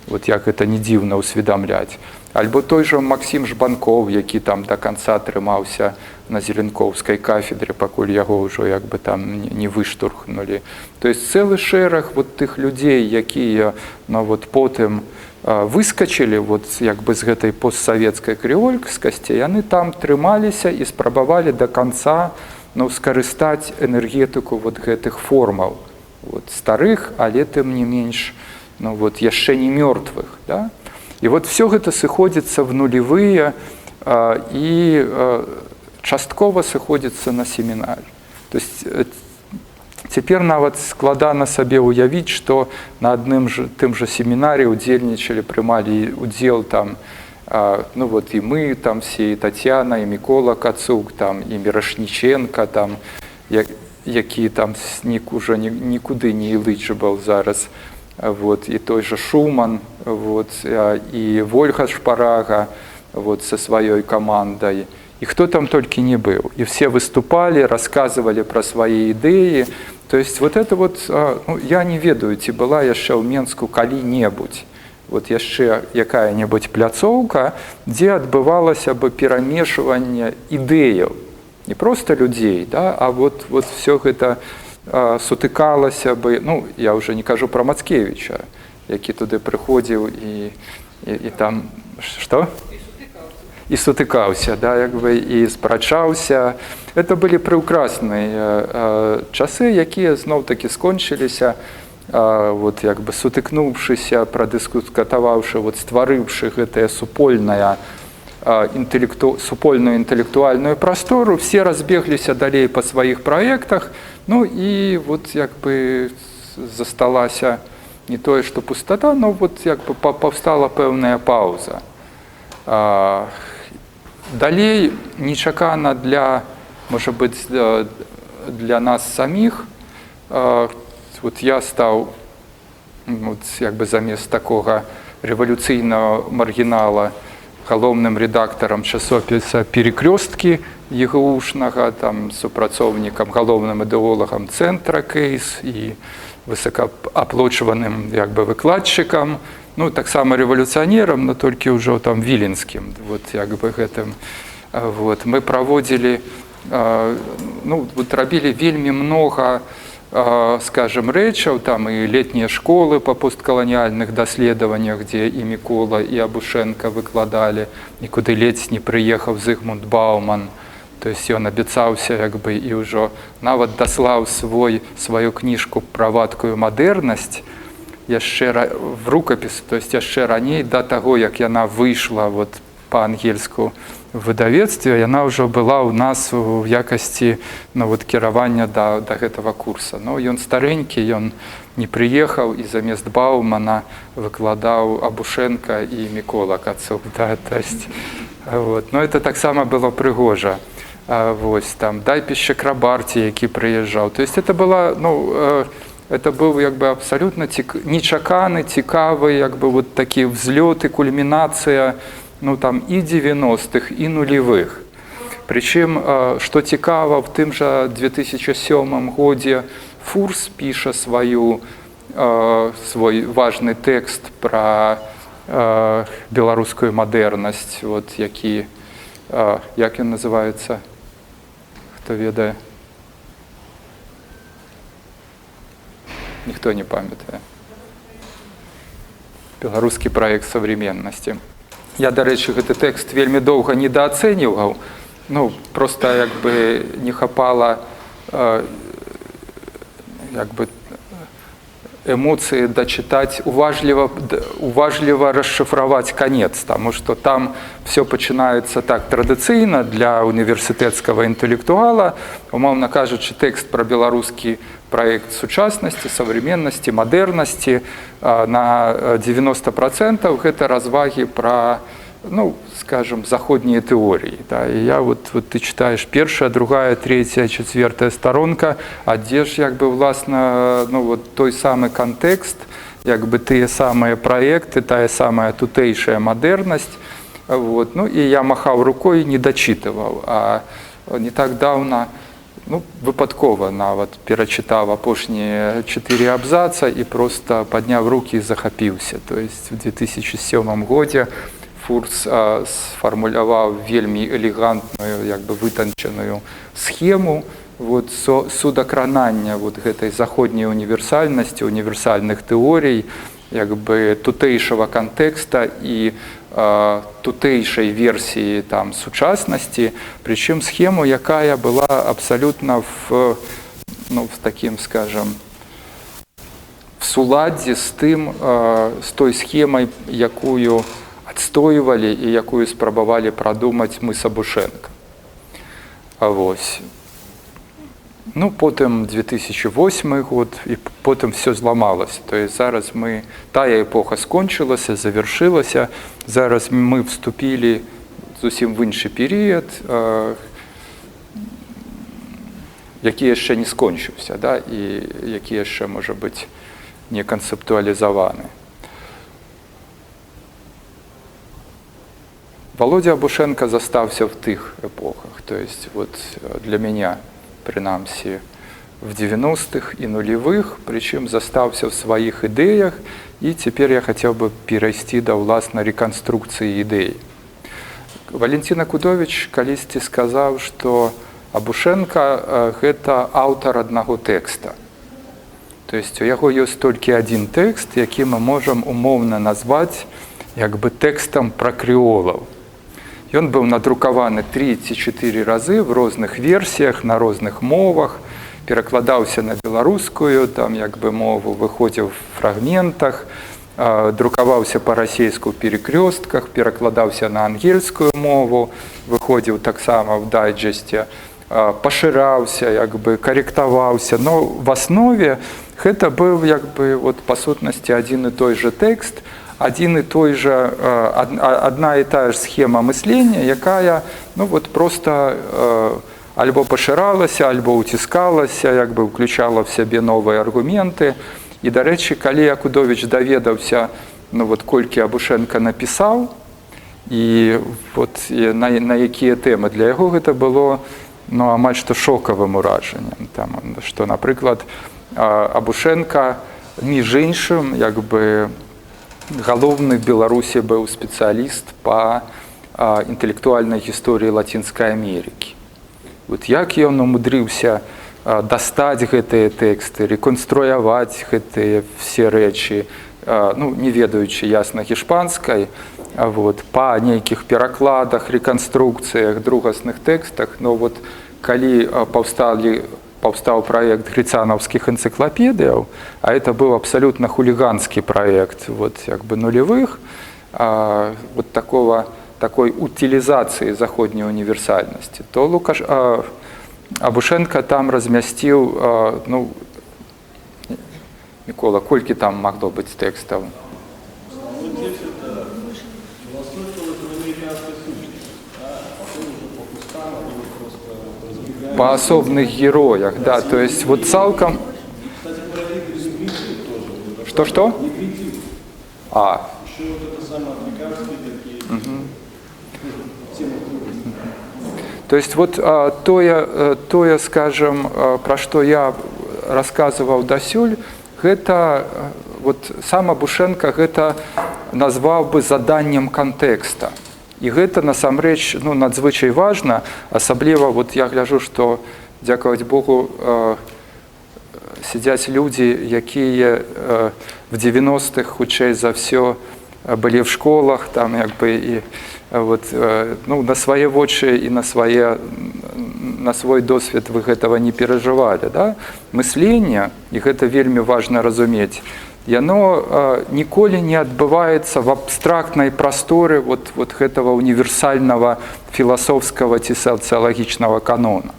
вот як это не дзіўна ўсведамляць. Альбо той жа Максім Жбанков, які там до канца трымаўся на Зеленковскай кафедры, пакуль яго ўжо як бы там не выштурхнулі. То есть цэлы шэраг вот тых людзей, якія вот потым выскочили вот як бы з гэтай постсавецкай крыёльскасці, яны там трымаліся і спрабавалі до конца скарыстаць энергетыку вот гэтых формаў, вот старых, але тым не менш вот яшчэ не мёртвых, да? І вот все гэта сыходзіцца в нулевые і часткова сыходзіцца на семінар. То есть цяпер нават складана сабе ўявіць, што на адным тым жа семінарі удзельнічалі, прымалі удзел там, ну вот і мы там все, і Татьяна, і Мікола Кацук, там, і Мірашніченка, там, які там уже нікуды не eligible зараз, вот, і той же Шуман, вот, і Вольга Шпарага вот, со сваёй камандай. И кто там только не был. И все выступали, рассказывали про свои идеи. То есть вот это вот, ну, я не ведаю, ці была яшчэ ў Менску калі-небудзь. Вот яшчэ якая-небудзь пляцоўка, дзе адбывалася бы перамешванне ідэяў. Не просто людей, да, а вот все гэта сутыкалася бы, ну, я уже не кажу про Мацкевіча, які туды прыходзіў і там, што? І сутыкаўся, да, як бы, і спрачаўся. Это былі прыўкрасныя часы, якія зноў-такі скончыліся, вот, як бы, сутыкнуўшыся, прадыскутаваўшы, вот, стварыўшы гэтае супольную інтэлектуальную прастору, все разбегліся далей па сваіх праектах, ну і вот, як бы, засталася не тое, што пустата, но вот, як бы, паўстала пэўная паўза. Далей нечакана для, можа быць, для нас саміх, вот я стаў, вот, як бы, замест такога рэвалюцыйнага маргінала галоўным рэдактарам часопіса «Перекрёсткі» ЕГУшнага, там, супрацоўнікам, галоўным ідэолагам цэнтра «Кейс» і высокааплочваным, як бы, выкладчыкам, ну, таксама рэвалюцыянерам, но толькі ўжо там віленскім, вот, як бы, гэтым. Вот, мы праводзілі, ну, вот, рабілі вельмі много, скажем, рэчаў, там і летнія школы па посткаланіяльных даследаваннях, дзе і Мікола, і Абушенка выкладалі, нікуды ледзь не прыехаў Зігмунд Бауман. То есть ён абяцаўся, як бы, і ўжо нават даслаў сваю кніжку пра вадкую мадэрнасць яшчэ в рукапіс, то есть яшчэ раней, да таго, як яна выйшла вот па-ангельску в выдавецтве, яна ўжо была ў нас у якасці, ну, вот, кіравання да гэтага курса. Но ён старенькі, ён не прыехаў, і замест Баумана выкладаў Абушенка і Мікола Кацук. Да, то есть, вот. Но это таксама было прыгожа. Вось, там, Дайпіс Чакрабарці, які прыязджаў. То есть это была, ну, это был, як бы, абсолютно нечаканы, цікавы, як бы, вот такі взлёт і кульмінацыя, ну, там, і 90-х, і нулевых. Причем, што цікава, в тым жа 2007 годзе Фурс піша свой важны тэкст пра беларускую мадэрнасць, вот, які, як ён называецца, хто ведае? Ніхто не памятае. Беларускі праект современнасці. Я, дарэчы, гэты тэкст вельмі доўга недаацэньваў, ну, просто, як бы, не хапала, як бы, эмоцыі дачытаць, уважліва расшыфраваць канец, таму што там все пачынаецца так традыцыйна для універсітэцкага інтэлектуала, умоўна кажучы, тэкст пра беларускі проект сучаснасці, современнасці, мадэрнасці, на 90% гэта развагі пра, ну, скажем, заходнія тэорыі. Да? І я, вот ты читаешь першая, другая, третья, четвертая сторонка, а дзе ж, як бы, власна, ну, вот той самы кантэкст, як бы, тыя самыя праекты, тая самая тутэйшая мадэрнасць. Вот. Ну, і я махаў рукой, не дачытываў. А не так даўна, ну, выпадкова нават перачытаў апошнія 4 абзаца і просто падняў рукі і захапіўся. То есть в 2007 годзе Фурс сфармуляваў вельмі элегантную, як бы вытанчаную схему вот, судакранання вот гэтай заходняй універсальнасці, універсальных тэорый, як бы тутэйшага кантэкста і тутэйшай версіі там сучаснасці, прычым схему, якая была абсалютна в такім, скажем, в суладдзі з тым, з той схемай, якую адстойвалі і якую спрабавалі прадумаць мы Сабушэнка. Вось. Ну, потым 2008 год, і потым все зламалася. То есть зараз тая эпоха скончылася, завяршылася, зараз мы вступілі зусім в іншы перыяд, які яшчэ не скончыўся, да, і які яшчэ, можа быць, не канцэптуалізаваны. Володя Абушенко застаўся в тых эпохах, то есть вот для меня, прынамсі, в 90-х і нулевых, прычым застаўся в сваіх ідэях, і цяпер я хацеў бы перайсці да ўласнай рэканструкцыі ідэй. Валентин Акудович калісьці сказаў, што Абушенко гэта аўтар аднаго тэкста. То есть у яго ёсць толькі адзін тэкст, які мы можам умоўна назваць як бы тэкстам пра крэолаў. Ён быў надрукаваны 3 ці 4 разы в розных версіях, на розных мовах, перакладаўся на беларускую, там як бы мову, выходзіў в фрагментах, друкаваўся па-расейску ў перекрёстках, перакладаўся на ангельскую мову, выходзіў таксама в дайджесце, пашыраўся, як бы карэктаваўся. Но в аснове гэта быў як бы вот па сутнасці адзін і той жа тэкст, адзін і той жа, адна і тая ж схема мыслення, якая ну, вот просто альбо пашыралася, альбо уціскалася, як бы ўключала в сябе новыя аргументы. І, дарэчы, калі Акудович даведаўся, ну, вот, колькі Абушенко напісаў, і вот, на якія тэмы, для яго гэта было ну, амаль што шокавым уражаннем. Там, што, напрыклад, Абушенко, між іншым, як бы, галоўны в Беларусі быў спецыяліст па інтэлектуальнай гісторыі Лацінскай Амерыкі. Вот як ён умудрыўся дастаць гэтыя тэксты, рэканструяваць гэтыя все рэчы, ну, не ведаючы ясна гішпанскай, вот, па нейкіх перакладах, рэканструкцыях, другасных тэкстах, но вот калі паўстаў праект грыцанаўскіх энцыклапедыяў, а это быў абсалютна хуліганскі праект вот, як бы нулевых, вот такой утилизации заходней универсальности, то Абушенко там размясціў, ну, Микола, колькі там могло быць тэкстаў? По особных героях, да, то есть вот цалкам... Что-что? То есть вот тое, скажем, пра што я расказваў дасюль, гэта вот сам Абушенко гэта назваў бы заданнем кантэкста. І гэта насамрэч ну, надзвычай важна, асабліва вот я гляджу, што, дзякаваць Богу, сядзяць людзі, якія в 90-х хутчэй за ўсё былі в школах, там як бы і вот, ну, на свае вочы і на свой досвед вы гэтага не перажывалі. Да? Мысленне, і гэта вельмі важна разумець, яно ніколі не адбываецца в абстрактнай прасторы вот гэтага універсальнага філасофскага ці сацыялагічнага канона.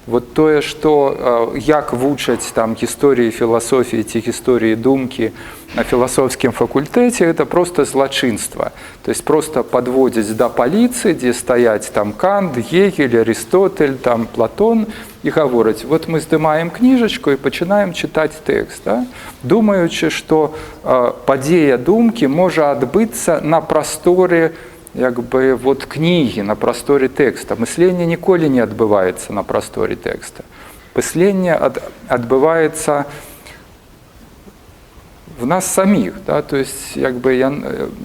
Вот тое, што як вучаць там гісторыі філасофіі ці гісторыі думкі на філасофскім факультэце, это просто злачынства. То есть просто падводзяць да паліцы, дзе стаяць там Кант, Гегель, Арыстотель, там Платон, і гавораць, вот мы здымаем кніжачку і пачынаем чытаць тэкст, да? Думаючы, што падзея думкі можа адбыцца на прасторы як бы вот кнігі, на прасторе тэкста. Мысленне ніколі не адбываецца на прасторе тэкста. Мысленне адбываецца в нас самих, да? То есть як бы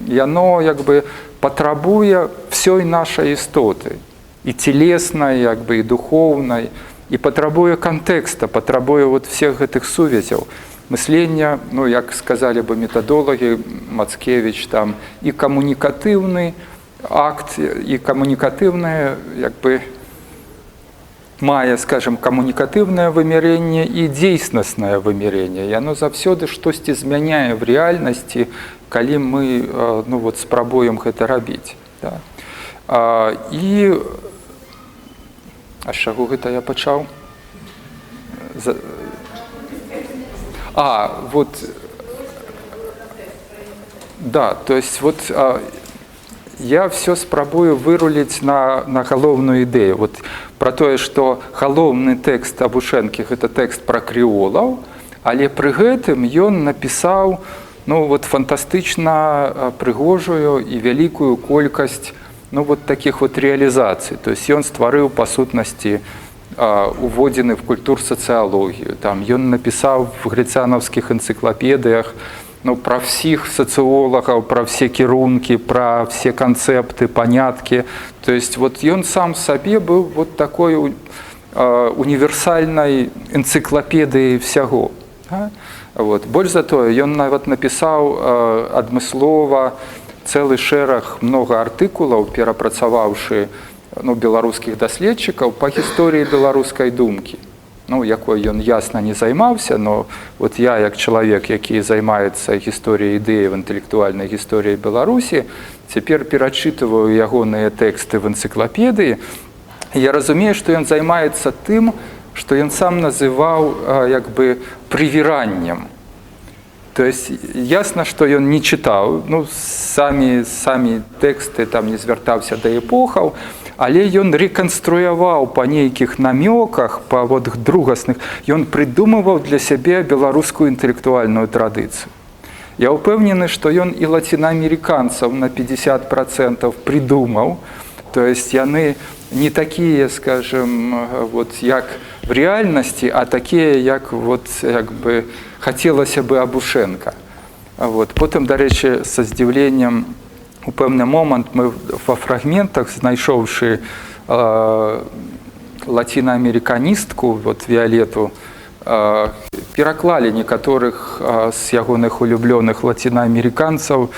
яно як бы патрабуе всёй нашай істоты, і целеснай, як бы, і духоўнай, і патрабуе кантэкста, патрабуе вот всех гэтых сувязяў. Мыслення, ну, як сказалі бы метадолагі, Мацкевіч, там, і камунікатыўны акт, і камунікатыўнае, як бы, мае, скажем, камунікатыўнае вымярэнне і дзейснаснае вымярэнне. Яно заўсёды штосьці змяняе в рэальнасці, калі мы, ну, вот, спрабуем гэта рабіць. Да? І а з чаго гэта я пачаў? Вот, да, то есть вот я все спрабую выруліць на галоўную ідэю. Вот про тое, што галоўны тэкст Абушэнкі – гэта тэкст пра крэолаў, але пры гэтым ён напісаў, ну, вот, фантастычна прыгожую і вялікую колькасць, ну, вот таких вот реализаций. То есть он стварыў, па сутнасці, уводзены в культурсацыялогію. Там ён напісаў в грыцанаўскіх энцыклапедыях, ну, про всіх сацыолагаў, про все кірункі, про все канцэпты, паняткі. То есть вот ён сам сабе быў вот такой універсальнай энцыклапедыяй всяго. Вот. Больш за тое, ён нават напісаў адмыслова цэлы шэраг многа артыкулаў, перапрацаваўшы, ну, беларускіх даследчыкаў па гісторыі беларускай думкі, ну, якой ён ясна не займаўся, но вот я, як чалавек, які займаецца гісторыяй ідэі в інтэлектуальнай гісторыі Беларусі, цяпер перачытываю ягоныя тэксты в энцыклапедыі, і я разумею, што ён займаецца тым, што ён сам называў, як бы, прывіраннем. То есть ясна, што ён не чытаў, ну, самі тэксты там не звяртаўся да эпохаў, але ён рэканструяваў па нейкіх намёках, па вот другасных, ён прыдумываў для сябе беларускую інтэлектуальную традыцыю. Я ўпэўнены, што ён і лацінаамерыканцаў на 50% прыдумаў, то есть яны не такія, скажем, вот, як в рэальнасці, а такія, як, вот, як бы, хацелася бы Абушэнка. Вот. Потым, дарэчы, са здзіўленнем, у пэўны момант мы ва фрагментах, знайшоўшы лацінаамерыканістку, вот, Віолету, пераклалі некаторых з ягоных улюблёных лацінаамерыканцаў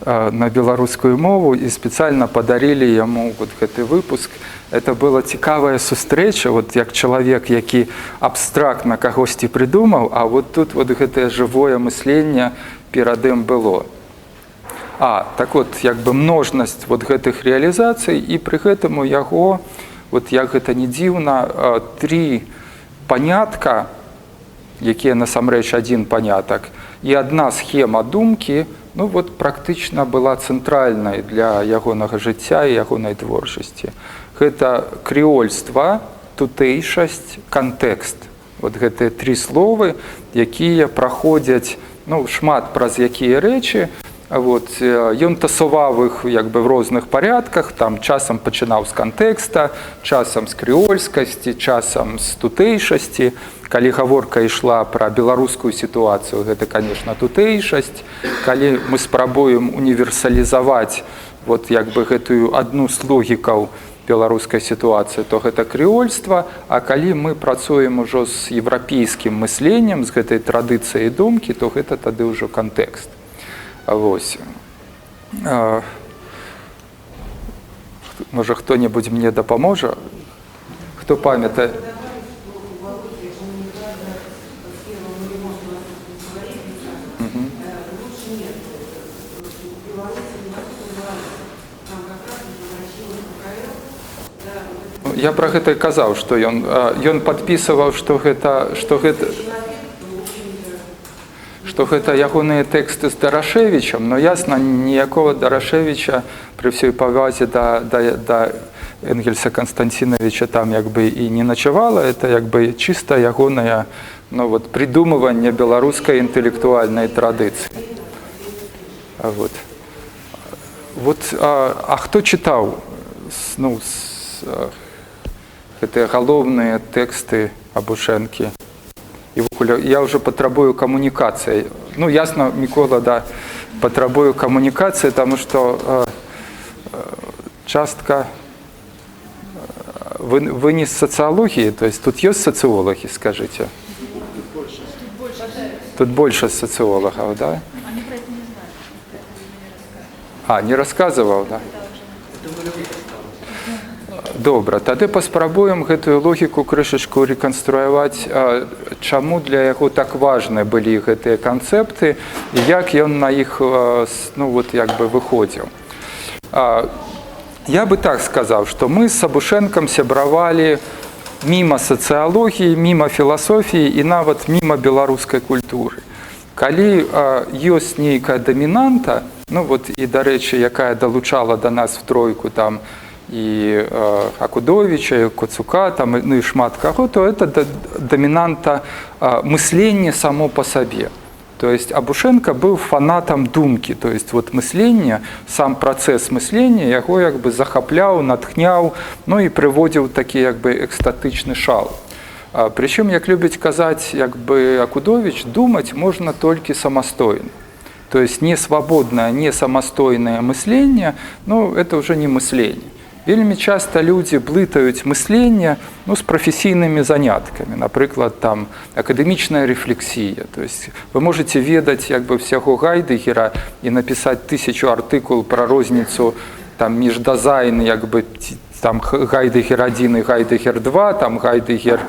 на беларускую мову і спецыяльна падарылі яму вот гэты выпуск. Это была цікавая сустрэча, вот, як чалавек, які абстрактна кагосьці прыдумаў, а вот тут вот гэтае жывое мысленне перад ім было. Так вот, як бы множнасць вот гэтых рэалізацый, і пры гэтым у яго, вот, як гэта не дзіўна, 3 панятка, якія насамрэч адзін панятак, і адна схема думкі, ну, вот, практычна была цэнтральнай для ягонага жыцця і ягонай творчасці. Гэта крэольства, тутэйшасць, кантэкст. Вот гэтыя 3 словы, якія праходзяць, ну, шмат праз якія рэчы. Вот, ён тасував іх, як би, в розных парядках, там часам пачынаў з кантэкста, часам з крэольскасці, часам з тутэйшасці. Калі гаворка ішла пра беларускую сітуацыю, гэта, конечно, тутэйшасць. Калі мы спрабуем універсалізаваць, вот, як бы, гэтую адну з логікаў беларускай сітуацыі, то гэта крэольства, а калі мы працуем ужо з еўрапейскім мысленнем, з гэтай традыцыяй думкі, то гэта тады ўжо кантэкст. Вось. Можа, хто-небудзь мне дапаможа? Хто памятае? Я пра гэта і казаў, што ён падпісываў, што гэта ягоныя тэксты з Дарашевічам, но ясна, ніякого Дарашевіча пры ўсёй павазе да Энгельса Константиновича там, як бы, і не начавала. Это, як бы, чыста ягонае, ну, вот, придумыванне беларускай інтэлектуальнай традыцыі. Вот. А хто чытаў, ну, гэтыя галоўныя тэксты Абушэнкі? Я уже патрабую камунікацыі. Ну, ясна, Мікола, да, патрабую камунікацыі, таму што частка... Вы не с социологии, то есть тут есть социологи, скажите? Тут больше социологов, да? Они про это не знают, про это не рассказывают. А, не рассказывал, да? Добра, тады паспрабуем гэтую логіку крышачку рэканструяваць, чаму для яго так важны былі гэтыя канцэпты і як ён на іх, ну, вот, як бы выходзіў. Я бы так сказаў, што мы з Сабушэнкам сябравалі міма сацыялогіі, міма філасофіі і нават міма беларускай культуры. Калі ёсць нейкая дамінанта, ну вот і, дарэчы, якая далучала да нас в тройку там і Акудовіча, і Коцука, там, ну і шмат каго, то это дамінанта мыслення само по сабе. То есть Абушенко был фанатом думки, то есть вот мысление, сам процесс мысления яго як бы захапляў, натхняў, ну і прыводзіў такі як бы экстатычны шал. Причем, як любіць казаць як бы Акудович, думать можно только самостойно. То есть не свободное, не самостойное мысление, ну это уже не мысление. Вельмі часто люди блытаюць мысленне, ну, с професійнымі заняткамі, напрыклад, там акадэмічная рефлексія. То есть вы можете ведаць як бы всяго Гайдэгера і напісаць 1000 артыкул пра розніцу там між дазайн як бы там Гайдэгер 1 і Гайдэгер 2, там Гайдэгер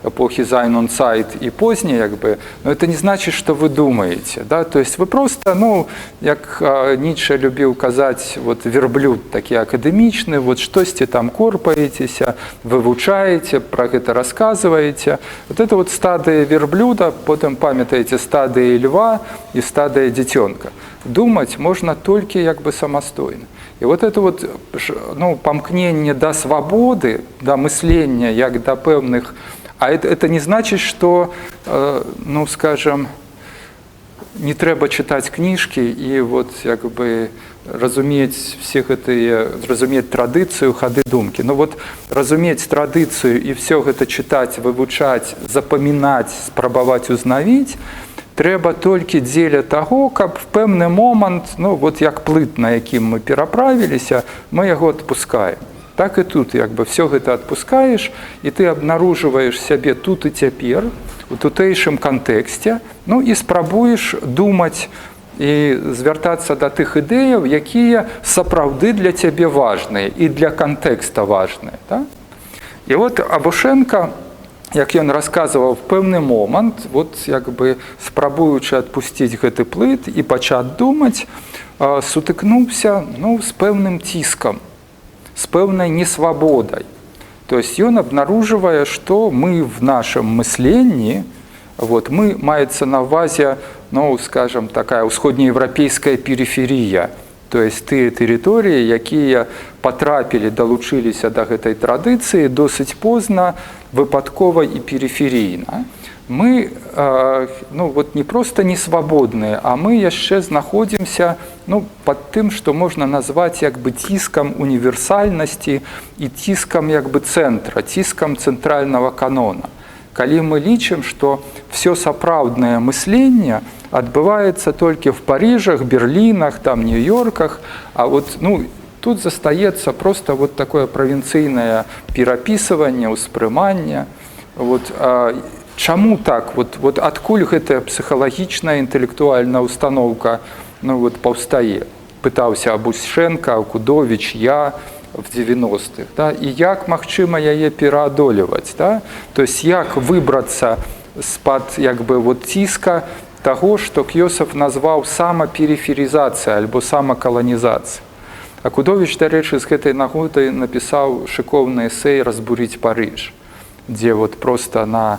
эпохи Зайнунцайт и позднее, как бы, но это не значит, что вы думаете, да, то есть вы просто, ну, як Ницше любил казать, вот верблюд такие академичные, вот штосьці там корпаетеся, вывучаете, про это рассказываете, вот это вот стадия верблюда, потом памятаете стадия льва и стадия детенка. Думать можно только як бы самостойно. И вот это вот, ну, памкнение до свободы, до мысления, як до пэўных. А это не значит, что, ну, скажем, не трэба читать книжки и вот, як бы, разуметь всех разуметь традицию, ходы думки. Но вот разуметь традицию и все это читать, вывучать, запоминать, спрабаваць узнавіць, трэба толькі дзеля таго, каб в пэўны момант, ну, вот як плыт, на якім мы пераправіліся, мы яго адпускаем. Так и тут, як бы, все гэта адпускаеш, і ты абнаружваеш сябе тут і цяпер, у тутэйшым кантэксце, ну і спрабуеш думаць і звяртацца да тых ідэяў, якія сапраўды для цябе важныя і для кантэкста важныя. Да? І вот Абушенко, як ён расказваў в пэўны момант, вот, як бы, спрабуючы адпусціць гэты плыт і пачаць думаць, сутыкнуўся, ну, з пэўным ціскам, с пэўнай несвободой. То есть он обнаруживает, что мы в нашем мыслении, вот, мы, маецца на ўвазе, ну, скажем, такая усходнеевропейская периферия, то есть тыя тэрыторыі, якія потрапілі, далучыліся до гэтай традыцыі досыць позна, выпадкова і периферійна. Мы, ну, вот не просто не свободные, а мы яшчэ знаходзімся, ну, под тым, что можно назвать як бы ціскам універсальнасці і ціскам як бы цэнтра, ціскам цэнтрального канона. Калі мы лічым, что все сапраўднае мысленне адбываецца только в Парижах, Берлинах, там, Нью-Йорках, а вот, ну, тут застаецца просто вот такое провинцыйнае перапісыванне, ўспрыманне. Вот, чаму так? Вот адкуль гэтая псіхалагічная інтэлектуальная установка, ну, вот, паўстае? Пытаўся Абушенко, Акудович, я в 90-х. Да? І як магчыма яе пераадолеваць? Да? То есть як выбрацца з-пад, як бы, вот, ціска таго, што К'ёсаф назваў самапериферізацыя альбо самакаланізацыя. Акудович, дарэчы, з гэтай нагоды напісаў шыкоўны эсэй «Разбурить Париж», дзе вот просто на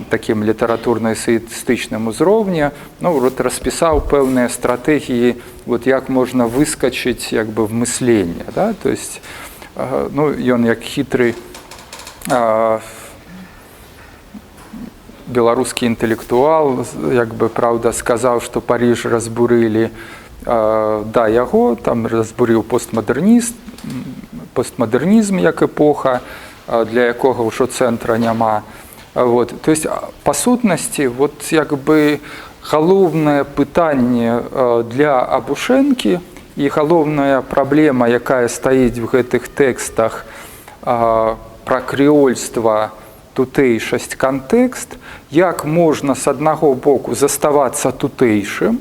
таким літаратурна-эсеістычным узроўні, ну, вот, распісаў пэўныя стратэгіі, вот, як можна выскачыць як бы в мысленне. Да? То есть, ну, ён як хітры беларускі інтэлектуал, як бы, правда, сказаў, што Париж разбурылі да яго, там разбурыў постмадэрнізм як эпоха, для якога ўжо цэнтра няма. Вот. То есть, по сутнасці, вот, як бы, галоўнае пытанне для Абушэнкі І галоўная праблема, якая стаіць в гэтых тэкстах пра крэольства, тутэйшасць, кантэкст, як можна з аднаго боку заставацца тутэйшым,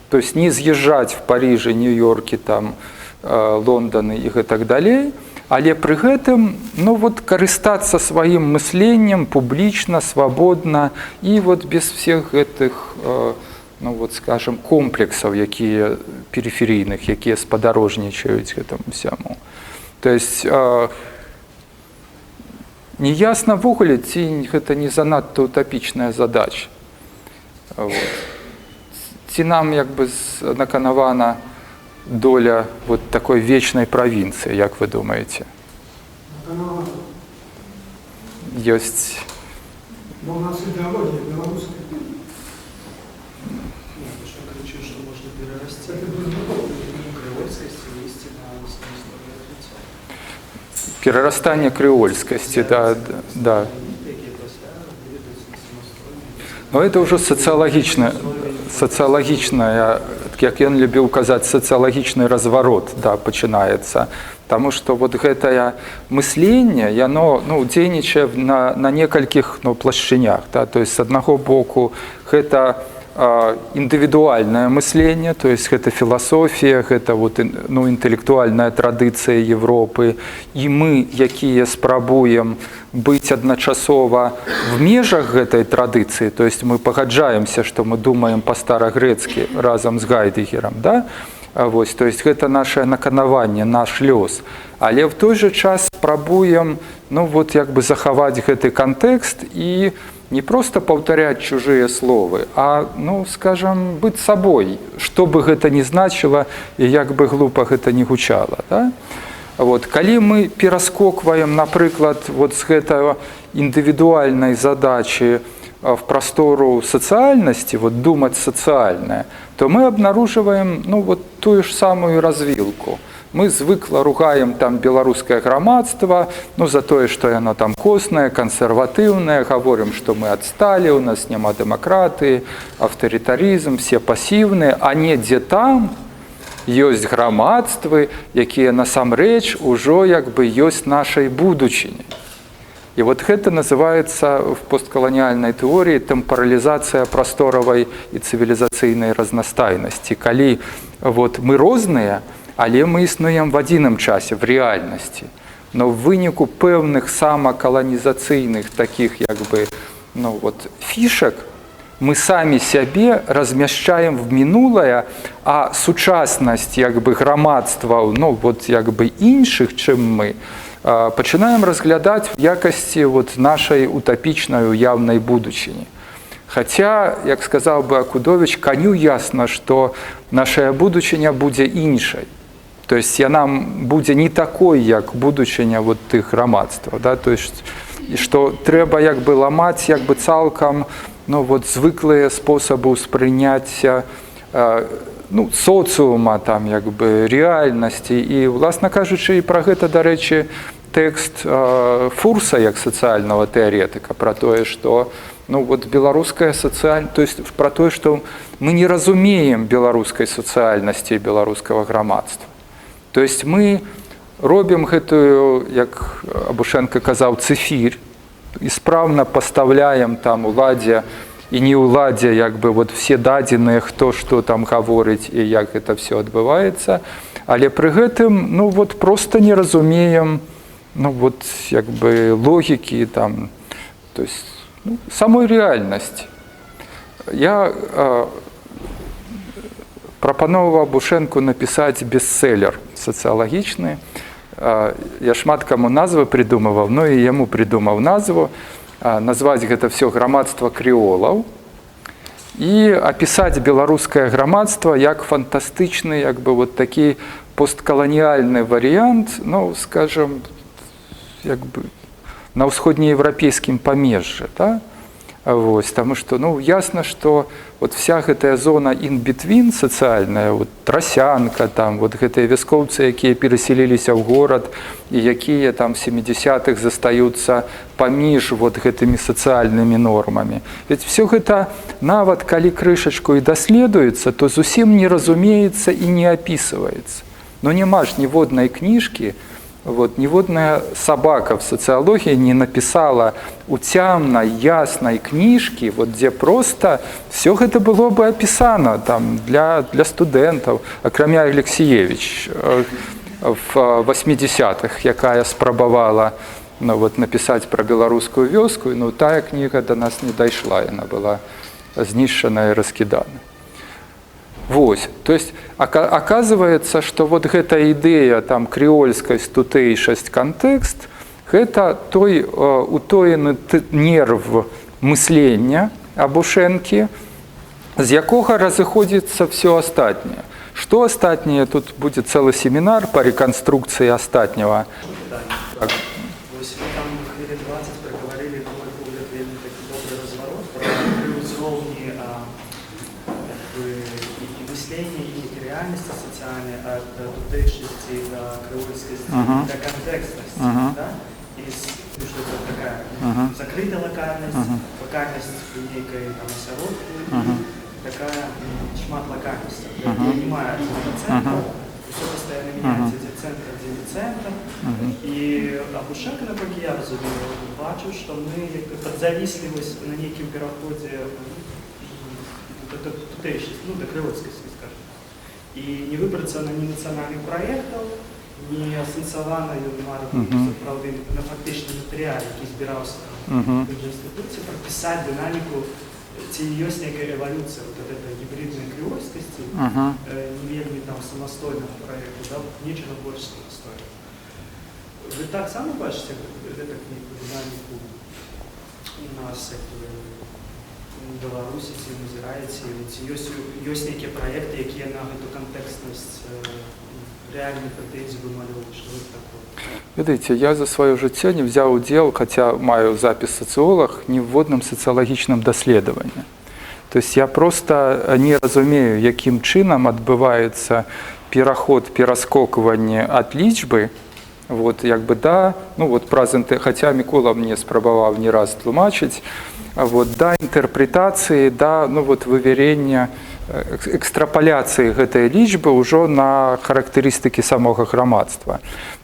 то есть не з'язджаць в Паріжы, Нью-Йорке, там, Лондоны і гэтак далей, але пры гэтым карыстацца сваім мысленнем публічна, свабодна і без всех гэтых скажем, комплексаў, якія перыферыйных, якія спадарожнічаюць гэтаму ўсяму. То есть неясна ввогуле, ці гэта не занадта утапічная задача. Ці нам наканавана доля такой вечнай правінцыі, як вы думаеце? Ёсць... Но у нас идеология белорусская. Что можно перерасти креольскость и истинно самостоятельное лицо. Перерастание креольскости, да. Но это уже социологичная, как ён любіў казаць, сацыялагічны разворот, пачынаецца. Таму што гэтае мысленне, яно дзейнічае на некалькіх плашчынях. То есть, з аднаго боку, гэта індывідуальнае мысленне, то есть гэта філасофія, гэта інтэлектуальная традыцыя Европы, і мы, якія спрабуем быць адначасова в межах гэтай традыцыі, то есть мы пагаджаемся, што мы думаем па-старагрэцкі разам з Гайдэгерам, то есть гэта наше наканаванне, наш лёс, але в той же час спрабуем захаваць гэты кантэкст і не просто паўтаряць чужыя словы, а, скажем, быць сабой, што бы гэта ни значыла і як бы глупа гэта не гучала. Калі мы пераскокваем, напрыклад, з гэтага індывідуальнай задачы в прастору сацыяльнасці, думаць сацыяльнае, то мы абнаружваем тую ж самую развілку. Мы звыкла ругаем там беларускае грамадства, за тое, што яно там коснае, кансерватыўнае, гаворым, што мы адсталі, у нас няма дэмакратыі, аўтарытарызм, все пасіўныя, а недзе там ёсць грамадствы, якія насамрэч ужо ёсць нашай будучыняй. І гэта называецца в посткаланіяльнай тэорыі тэмпаралізацыя прасторавай і цывілізацыйнай разнастайнасці. Калі мы розныя, але мы існуем в адзіным часе, в рэальнасці. Но в выніку пэўных самакаланізацыйных такіх фішак мы самі сябе размяшчаем в мінулае, а сучаснасць грамадстваў іншых, чым мы, пачынаем разглядаць в якасці нашай утапічнай уяўнай будучыні. Хаця, як сказаў бы Акудовіч, каню ясна, што наша будучыня будзе іншай. То есть яна будзе не такой, як будучыня тых грамадстваў. То есть, што трэба ламаць цалкам звыклыя спосабы ўспрыняцця соцыума, рэальнасці. І, власна кажучы, і пра гэта, дарэчы, тэкст Фурса, як сацыяльнага тэарэтыка, пра тое, што беларуская сацыяльнасць, то есть пра тое, што мы не разумеем беларускай сацыяльнасці і беларускага грамадства. То есть мы робім гэтую, як Абушэнка казаў, цифирь, исправно поставляем там уладзе і не уладзе все дадзеныя, хто што там гаворыць і як гэта все адбываецца, але пры гэтым просто не разумеем логікі там, то есть самой рэальнасці. Я прапановаў Абушэнку напісаць бестселлер сацыялагічны. Я шмат каму назвы придумываў, і яму придумаў назву, назваць гэта все грамадства крэолаў і апісаць беларускае грамадства як фантастычны, такі посткаланіяльны варыянт, скажем, на ўсходнееўрапейскім памежжы. Вось, потому что, ну, ясно, что вот вся гэтая зона in-between сацыяльная, вот Трасянка, там, вот гэтыя вяскоўцы, якія пераселіліся ў горад і якія там 70-х застаюцца паміж вот гэтымі сацыяльнымі нормамі. Ведь все гэта, нават калі крышачку і даследуецца, то зусім не разумеецца і не опісваецца. Но няма ж ніводнай кніжкі, вот, ніводная собака в социологии не написала уцямной, ясной книжки, вот, где просто все это было бы описано там, для студентов. Акрамя Алексеевич в 80-х, якая спрабавала вот, написать про белорусскую вёску, но тая книга до нас не дошла, она была знищена и раскидана. Вось, то есть оказывается, что вот эта идея там креольскость, тутэйшасць, контекст, это той утоены нерв мыслення Абушэнкі, з якога разыходзіцца все астатняе. Что астатняе? Тут будет целый семинар по реконструкции астатняга. Так. Вось мы там хвілі 20 проговорили, на мой погляд, вельмі такі добрый разворот про иллюзионные и мысление, и реальности социальной, от тутэйшасці до креольскости, до контекстности. Да? И что это такая закрытая локальность, локальность некой там осяродку, такая шматлокальность. Принимает центр, все постоянно меняется, где центр, где не центр. И Абушенко, насколько я разумею, бачу, что мы подзависливость на неким переходе до креольскости, скажем. И не выбраться на ни национальных проектов, не асэнсавана на фактычным матэрыяле, які збіраўся в інстытуце, прапісаць дынаміку, ці ёсць некая эвалюцыя вот этой гібриднай креольскасці, не вельмі там самастойнага праекту, да, нечага больш самастойнага. Вы так само бачыце гэту дынаміку у нас, як в Беларусі, ці назіраеце, ці ёсць нейкія праекты, якія на гэту кантэкстнасць реальные претензии вымалёваць, что это такое? Ведаеце, я за сваё жыццё не взял удзел, хотя маю запіс сацыолог, ні в водным сацыялагічным даследаванні. То есть я просто не разумею, якім чынам адбываецца пераход, пераскокванне ад лічбы, вот, як бы, да, ну вот праз хотя Мікола мне спрабаваў не раз тлумачыць, вот, да інтэрпрэтацыі, да, ну вот вывярення, экстраполяции гэтай лічбы ўжо на характарыстыкі самога грамадства.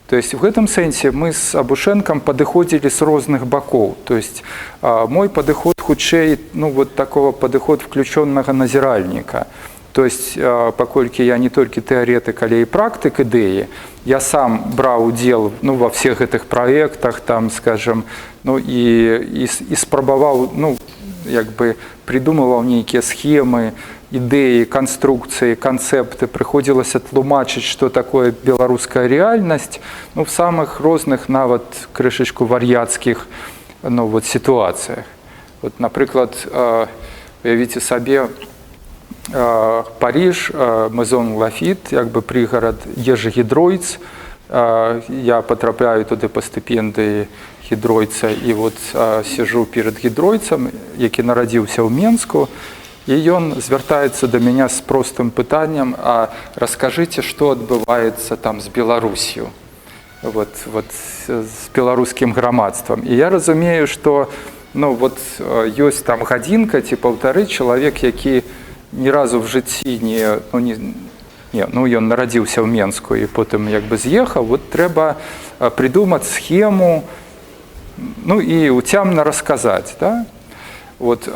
То есть в гэтым сэнсе мы с Абушэнкам падыходзілі з розных бакоў. То есть мой падыход хутчэй, ну вот такого падыход включённага назіральніка. То есть паколькі я не толькі тэарэтык, але і практык ідэі, я сам браў удзел, ну, во всех гэтых праектах, там, скажем, ну і спрабаваў, ну, як бы придумываў нейкія схемы, идеи, конструкции, концепты, приходилось тлумачыць, что такое белорусская реальность, ну, в самых розных, нават крышечку вар'яцкіх, ну, вот, ситуациях. Вот, напрыклад, уявіце сабе, Париж, Мезон Лафіт, як бы прыгарад Ежы-Гідройц, я потрапляю туды по стыпендыі Гідройца, і вот сижу перед Гідройцам, які нарадзіўся ў Менску, і ён звяртаецца да мяне з простым пытаннем: а раскажыце, што адбываецца там з Беларусью, вот, з беларускім грамадствам. І я разумею, што, ну, вот, ёсць там гадзінка ці паўтары, чалавек, які ні разу в жыцці ён нарадзіўся ў Менску і потым як бы з'ехаў, вот трэба придумаць схему, ну і уцямна расказаць, да? Вот,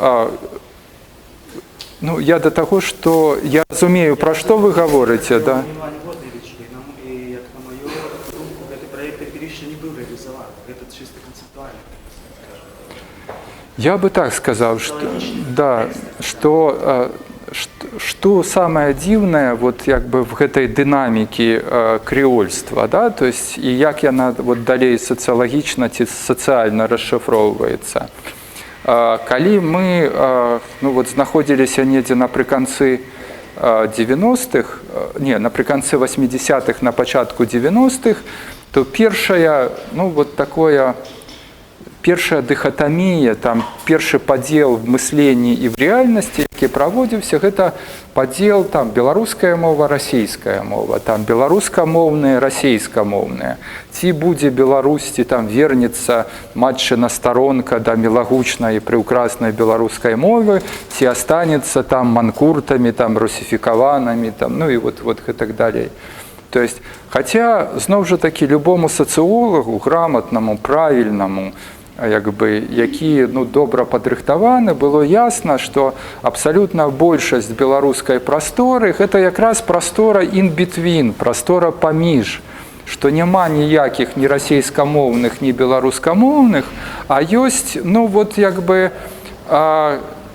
ну, я до того, что я разумею, про что вы говорите, да? И, как на мою думку, этот проект еще не был реализован, этот чисто концептуальный, скажем. Я бы так сказал, что, да, что самое дзіўнае вот як бы в гэтай дынамікі крэольства, да, то есть і як яна вот далей сацыялагічна ці сацыяльна расшыфроўваецца. Калі мы, ну, вот, знаходзіліся недзе напрыканцы 90-х, не, напрыканцы 80-х, на пачатку 90-х, то першае, ну, вот такое першая дыхатамія, там першы падзел в мысленні і в рэальнасці, які праводзіўся, гэта падзел там беларуская мова, расійская мова, там беларускамоўная, расійскамоўная. Ці будзе Беларусь, ці там вернецца матчына старонка да мілагучнай і прыўкраснай беларускай мовы, ці астанецца там манкуртамі, там русифікаванымі, там, ну і вот гэтак далей. То есть, хотя, зноў жа такі, любому сацыолагу, грамотнаму, правільнаму, які добра падрыхтаваны, было ясна, што абсалютна большасць беларускай прасторы гэта якраз прастора in between, прастора паміж, што няма ніякіх ні расейскамоўных, ні беларускамоўных, а ёсць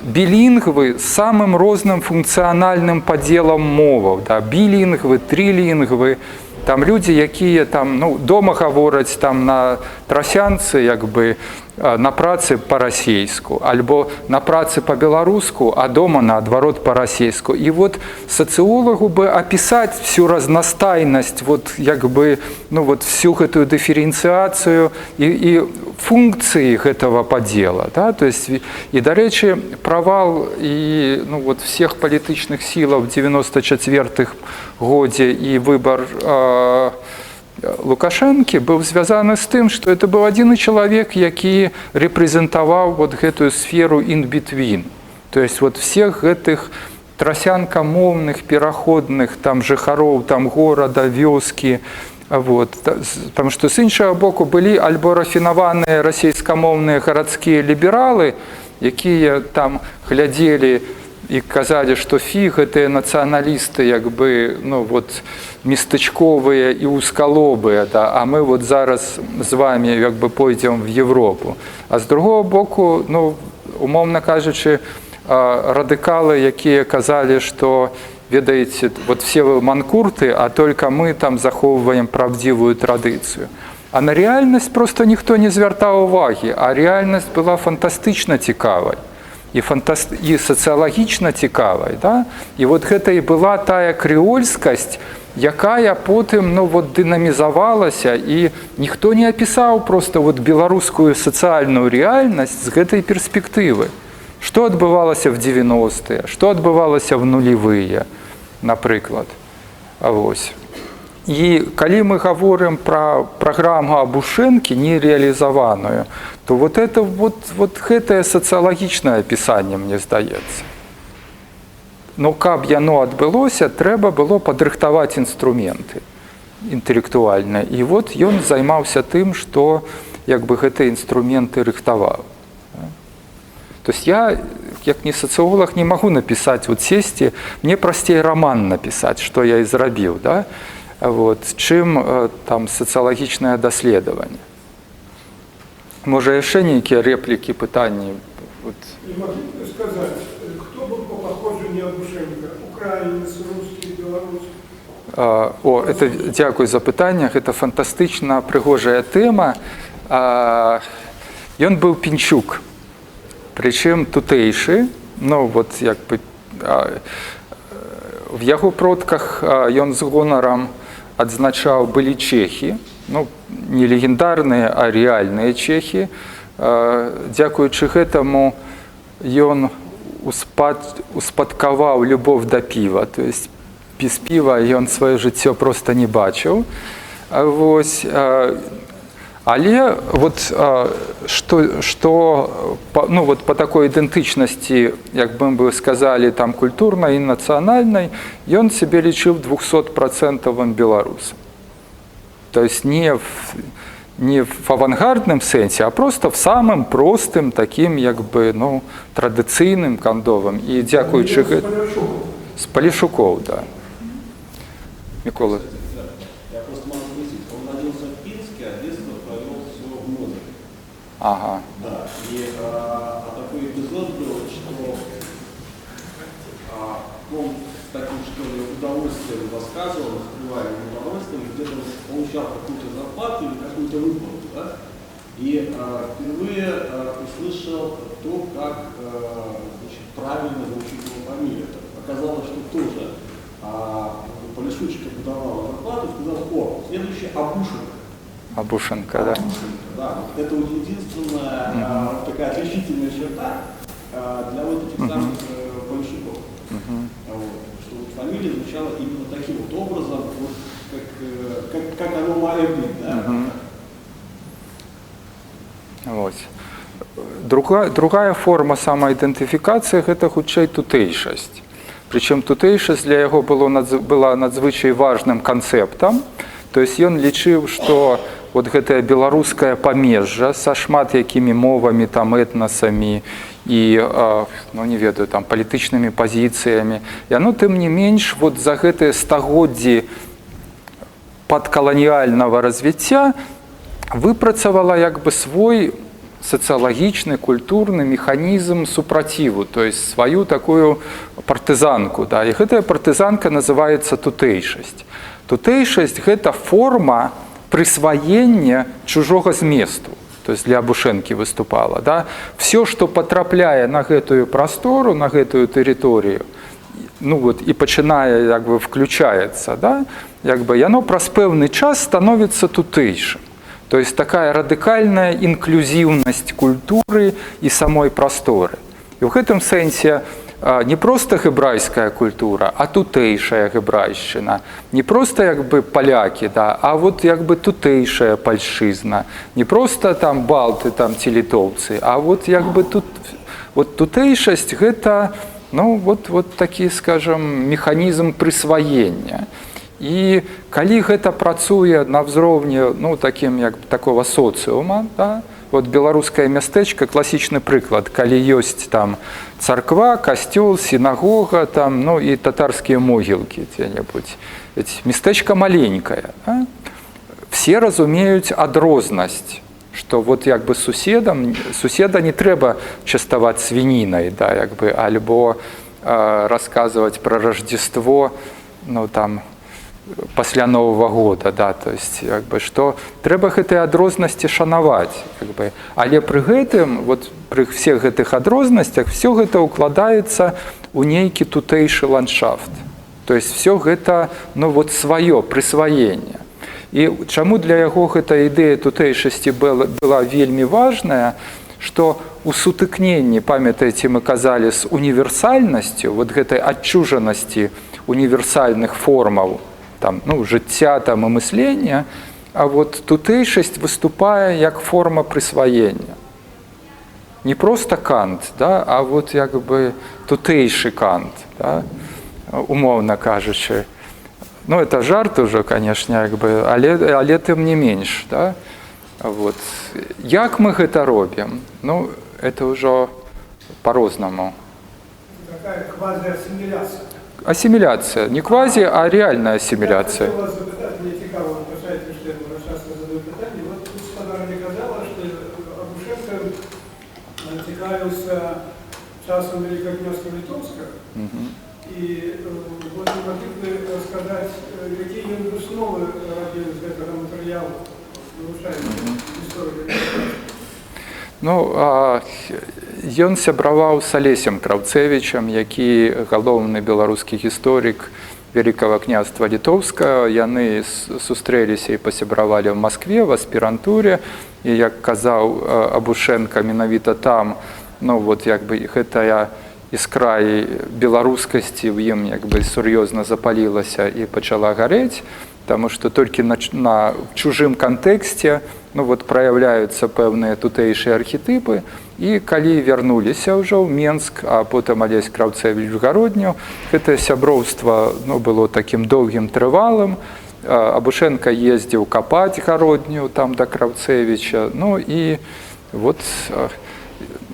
білінгвы з самым розным функцыянальным падзелам моваў, білінгвы, трылінгвы. Там людзі, якія там, дома гавораць там на трасянцы, на працы па-расейску, альбо на працы па-беларуску, а дома наадварот па-расейску. І вот сацыолагу бы апісаць всю разнастайнасць, всю гэтую дыферэнцыяцыю і функцыі гэтага падзела. Да? То есть, і, дарэчы, правал і всех палітычных сілаў 94-х годзе і выбар Лукашэнкі быў звязаны з тым, што это быў адзіны чалавек, які рэпрэзентаваў гэтую сферу in between. То есть всех гэтых трасянкамоўных, пераходных жыхароў горада, вёскі. Потому што з іншага боку былі альбо рафінаваныя расейскамоўныя гарадскія лібералы, якія там глядзелі і казалі, што гэтыя нацыяналісты местачковыя і узкалобыя, а мы зараз з вами пойдзем в Европу. А з другого боку, умоўна кажучы, радыкалы, якія казалі, што ведаеце, все вы манкурты, а только мы там захоўваем правдзівую традыцыю. А на рэальнасць просто ніхто не звяртаў увагі, а рэальнасць была фантастычна цікавай і сацыялагічна цікавай. Да? І гэта і была тая крэольскасць, якая потым дынамізавалася, і ніхто не апісаў просто беларускую сацыяльную рэальнасць з гэтай перспектывы. Што адбывалася в 90-е, што адбывалася в нулевыя, напрыклад. І калі мы гаворым пра праграму Абушэнкі нерэалізаваную, то гэтае сацыялагічнае апісанне, мне здаецца. Но каб яно адбылося, трэба было падрыхтаваць інструменты інтэлектуальныя. І ён займаўся тым, што гэтыя інструменты рыхтаваў. То есть я, як не сацыолог, не магу напісаць, сесці, мне прасцей раман напісаць, што я і зрабіў, да? Чым там сацыялагічнае даследаванне. Можа, яшчэ нейкія рэплікі, пытанні? Не могу сказать, кто был по походжанню Абушэнка? Украинец, русский, белорус? Это дзякуй за пытанне, гэта фантастычна прыгожая тэма. Ён быў пінчук, прычым тутэйшы, в яго продках ён з гонарам адзначаў былі чэхі, не легендарныя, а рэальныя чэхі. Дзякуючы гэтаму ён успадкаваў любоў да піва, то есть без піва ён сваё жыццё проста не бачыў. Але по такой ідэнтычнасці, як бы сказалі, там культурнай і нацыянальнай, ён сябе лічыў 200% беларусам. То есть не в авангардным сэнсе, а просто в самым простым, таким традыцыйным кандовым. І дзякуючы з Палішукоў, да. Мікола. Ага. Да, и такой эпизод был, что он с таким, что ли, удовольствием рассказывал, раскрываемым удовольствием, где-то получал какую-то зарплату или какую-то выплату, да? И впервые услышал то, как правильно звучит его фамилия. Оказалось, что тоже Полишучка подавала зарплату и сказал: о, следующий Абушенко. Абушенко, да. Да, вот это вот единственная такая отличительная черта для вот этих самых большевиков. Вот, что вот фамилия звучала именно таким вот образом, вот, как оно має быть. Да? Вот. Другая форма самоідентифікації – гэта хутчэй тутэйшасць. Прычым тутэйшасць для яго была надзвычай важным канцэптам. То есть ён лічыў, што вот гэтае беларускае памежжа са шмат якімі мовамі, там, этнасамі і, ну, не ведаю, там, палітычнымі пазіцыямі, яно тым не менш вот за гэтыя стагоддзі падкаланіяльнага развіцця выпрацавала як бы свой сацыялагічны, культурны механізм супраціву, то есть сваю такую партызанку. Да? І гэтая партызанка называецца тутэйшасць. Тутэйшасць – гэта форма прысваення чужога зместу. То есть для Абушэнкі выступала. Да? Все, што патрапляе на гэтую прастору, на гэтую тэрыторыю, ну, вот, і пачынае, як бы, включаецца, да? Як бы, яно праз пэўны час становіцца тутэйшым. То есть такая радыкальная інклюзіўнасць культуры і самой прасторы. І ў гэтым сэнсе не проста гебрайская культура, а тутэйшая гебрайшчына. Не проста як бы палякі, да, а вот як бы тутэйшая пальшчызна. Не проста там балты там, ці літоўцы, а вот як бы тут вот тутэйшасць гэта, ну, вот такі, скажем, механізм прысваення. І калі гэта працуе на ўзроўні, ну, такім, як такого соцыума, да, вот беларускае мястэчка, класічны прыклад, калі ёсць там царква, касцёл, сінагога, там, ну, і татарскія могілкі дзе-небудзь. Мястэчка маленькае. Да? Все разумеюць адрознасць, што вот як бы суседа не трэба частаваць свінінай, да, як бы, альбо расказваць пра Рождество, ну, там, пасля Нового года, да, то есть, як бы, што трэба гэтыя адрознасці шанаваць, як бы. Але пры гэтым, вот, пры всех гэтых адрознасцях, все гэта укладаецца ў нейкі тутэйшы ландшафт. То есть, все гэта, ну, вот, сваё прысваенне. І чаму для яго гэта ідэя тутэйшасці была вельмі важная, што у сутыкненні, памятаеце, мы казалі, з універсальнасцю, вот гэтай адчужанасці універсальных формаў, там, ну, жыцця там, і мыслення, а вот тутэйшасць выступае як форма прысваення. Не проста кант, да, а вот як бы тутэйшы кант, да, умоўна кажучы. Ну, это жарт уже, конечно, як бы, але тым не менш. Да? Вот. Як мы гэта робім? Ну, это ўжо по-рознаму. Такая квазіасіміляція. Ассимиляция. Не квази, а реальная ассимиляция. Я хотел вас запитати, мені цікаво, ви пишаєте, що я часто задаю питання. От тут Спадарня казала, що Абушенко цікавився часом Великокняжства Литовського. І от не могли б розказати, які він основи робив з цього матеріалу, вивчаючи історію. Ну, ён сябраваў з Алесем Краўцевічам, які галоўны беларускі гісторык Великого княства Літоўскага. Яны сустрэліся і пасябравалі ў Маскве, в аспірантуре. І, як казаў Абушенко, менавіта там, ну, вот, як бы, гэтая іскра беларускасці ў ім, як бы, сур'ёзна запалілася і пачала гарэць, потому что только на чужым контексте, ну, вот, проявляются пэўныя тутэйшыя архетипы, и калі вернуліся ўжо ў Менск, а потым Алесь Краўцевіч в Гародню, гэта сяброўства, ну, было таким доўгім трывалым. Абушенко ездзіў капаць Гародню там да Краўцевіча, ну, і вот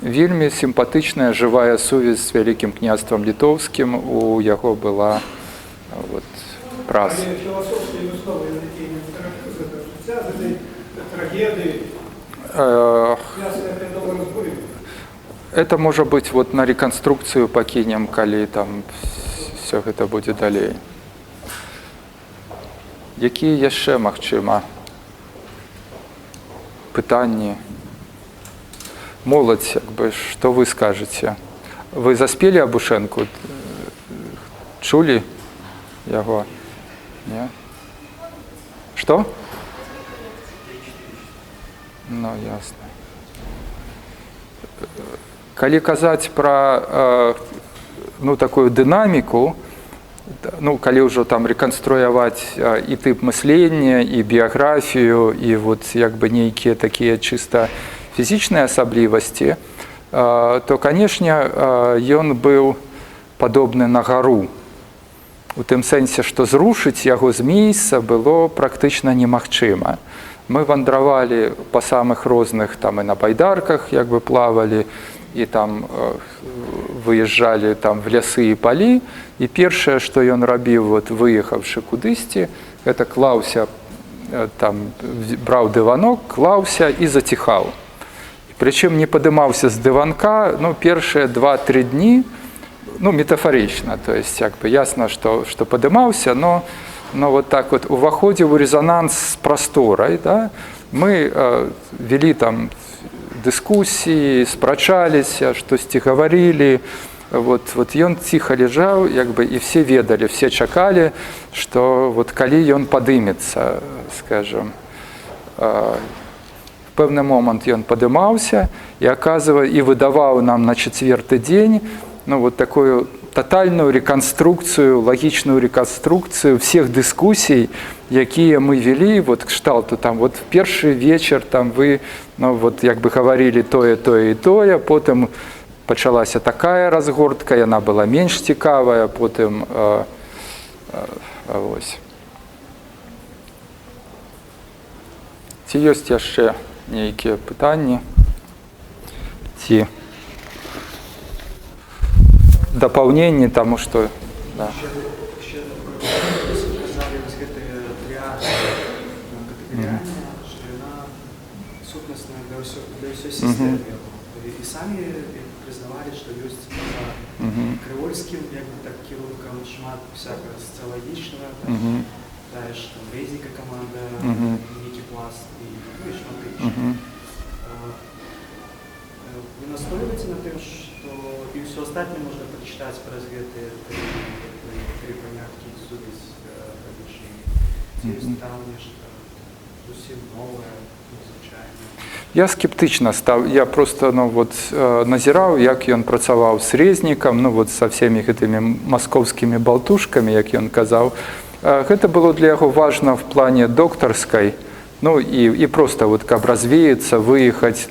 вельмі сімпатычная жывая сувязь з Вялікім княствам Літоўскім у яго была, вот, праца. Але філасофскія высновы, які не характарызуюць жыцця, з этой трагедыі, связаныя перадовой разборы. Это можа быць вот на рэканструкцыю пакінем, калі там все гэта будзе далей. Якія яшчэ, магчыма, пытанні? Моладзь, як бы, што вы скажаце? Вы заспелі Абушэнку? Чулі яго? Не? Што? Ну, ясно. Калі казаць пра такую дынаміку, калі ўжо там рэканструяваць і тып мыслення, і біяграфію, і вот як бы нейкія такія чыста фізічныя асаблівасці, то, канешне, ён быў падобны на гару. У тым сэнсе, што зрушыць яго з месца было практычна немагчыма. Мы вандравалі па самых розных, там і на байдарках як бы плавалі, і там выязджалі там в лясы і палі, і першае, што ён рабіў, вот, выехаўшы кудысьці, гэта клаўся, там, браў дыванок, клаўся і заціхаў. Прычым не падымаўся з дыванка, першыя 2-3 дні, метафарычна, то есть як бы ясна, што падымаўся, но вот так вот уваходзіў у резонанс з прасторай, да? Мы вели там дыскусіі, спрачаліся, штосьці гаварылі, вот ён ціха ляжаў, як бы, і все ведалі, все чакалі, што вот калі ён падымецца, скажем, в пэўны момант ён падымаўся і выдаваў нам на 4-й дзень вот такую тотальную реконструкцию, лагічную реконструкцию всех дыскусій, якія мы вели, вот кшталту там, вот в першы вечар там вы, вот як бы гаварілі тое, тое і тое, потым пачалася такая разгортка, яна была менш цікавая, потым вось. Ці ёсць яшчэ нейкія пытанні? Ці дапаўненні таму, што... Да. Ще сказали, ось гэта реакція катэгорыяльная, што яна сутнасная для ўсёй сістэмы. І самі прызнавалі, што ёсць крывольскім, як бы так, кірункам шмат всякага сацыялагічнага, тая ж там Резніка каманда, нейкі пласт і шмат іншых. Вы настойваеце на тым, што і ўсё астатняе можна прачытаць праз гэтыя тры паняткі сувязь разлічэння. Ці ёсць там нешта зусім новае, незвычайнае? Я скептычна стаў, я просто назіраў, як ён працаваў з Резнікам, са всеми гэтымі маскоўскімі балтушкамі, як ён казаў. Гэта было для яго важна в плане доктарскай, і просто каб развеяцца, выехаць,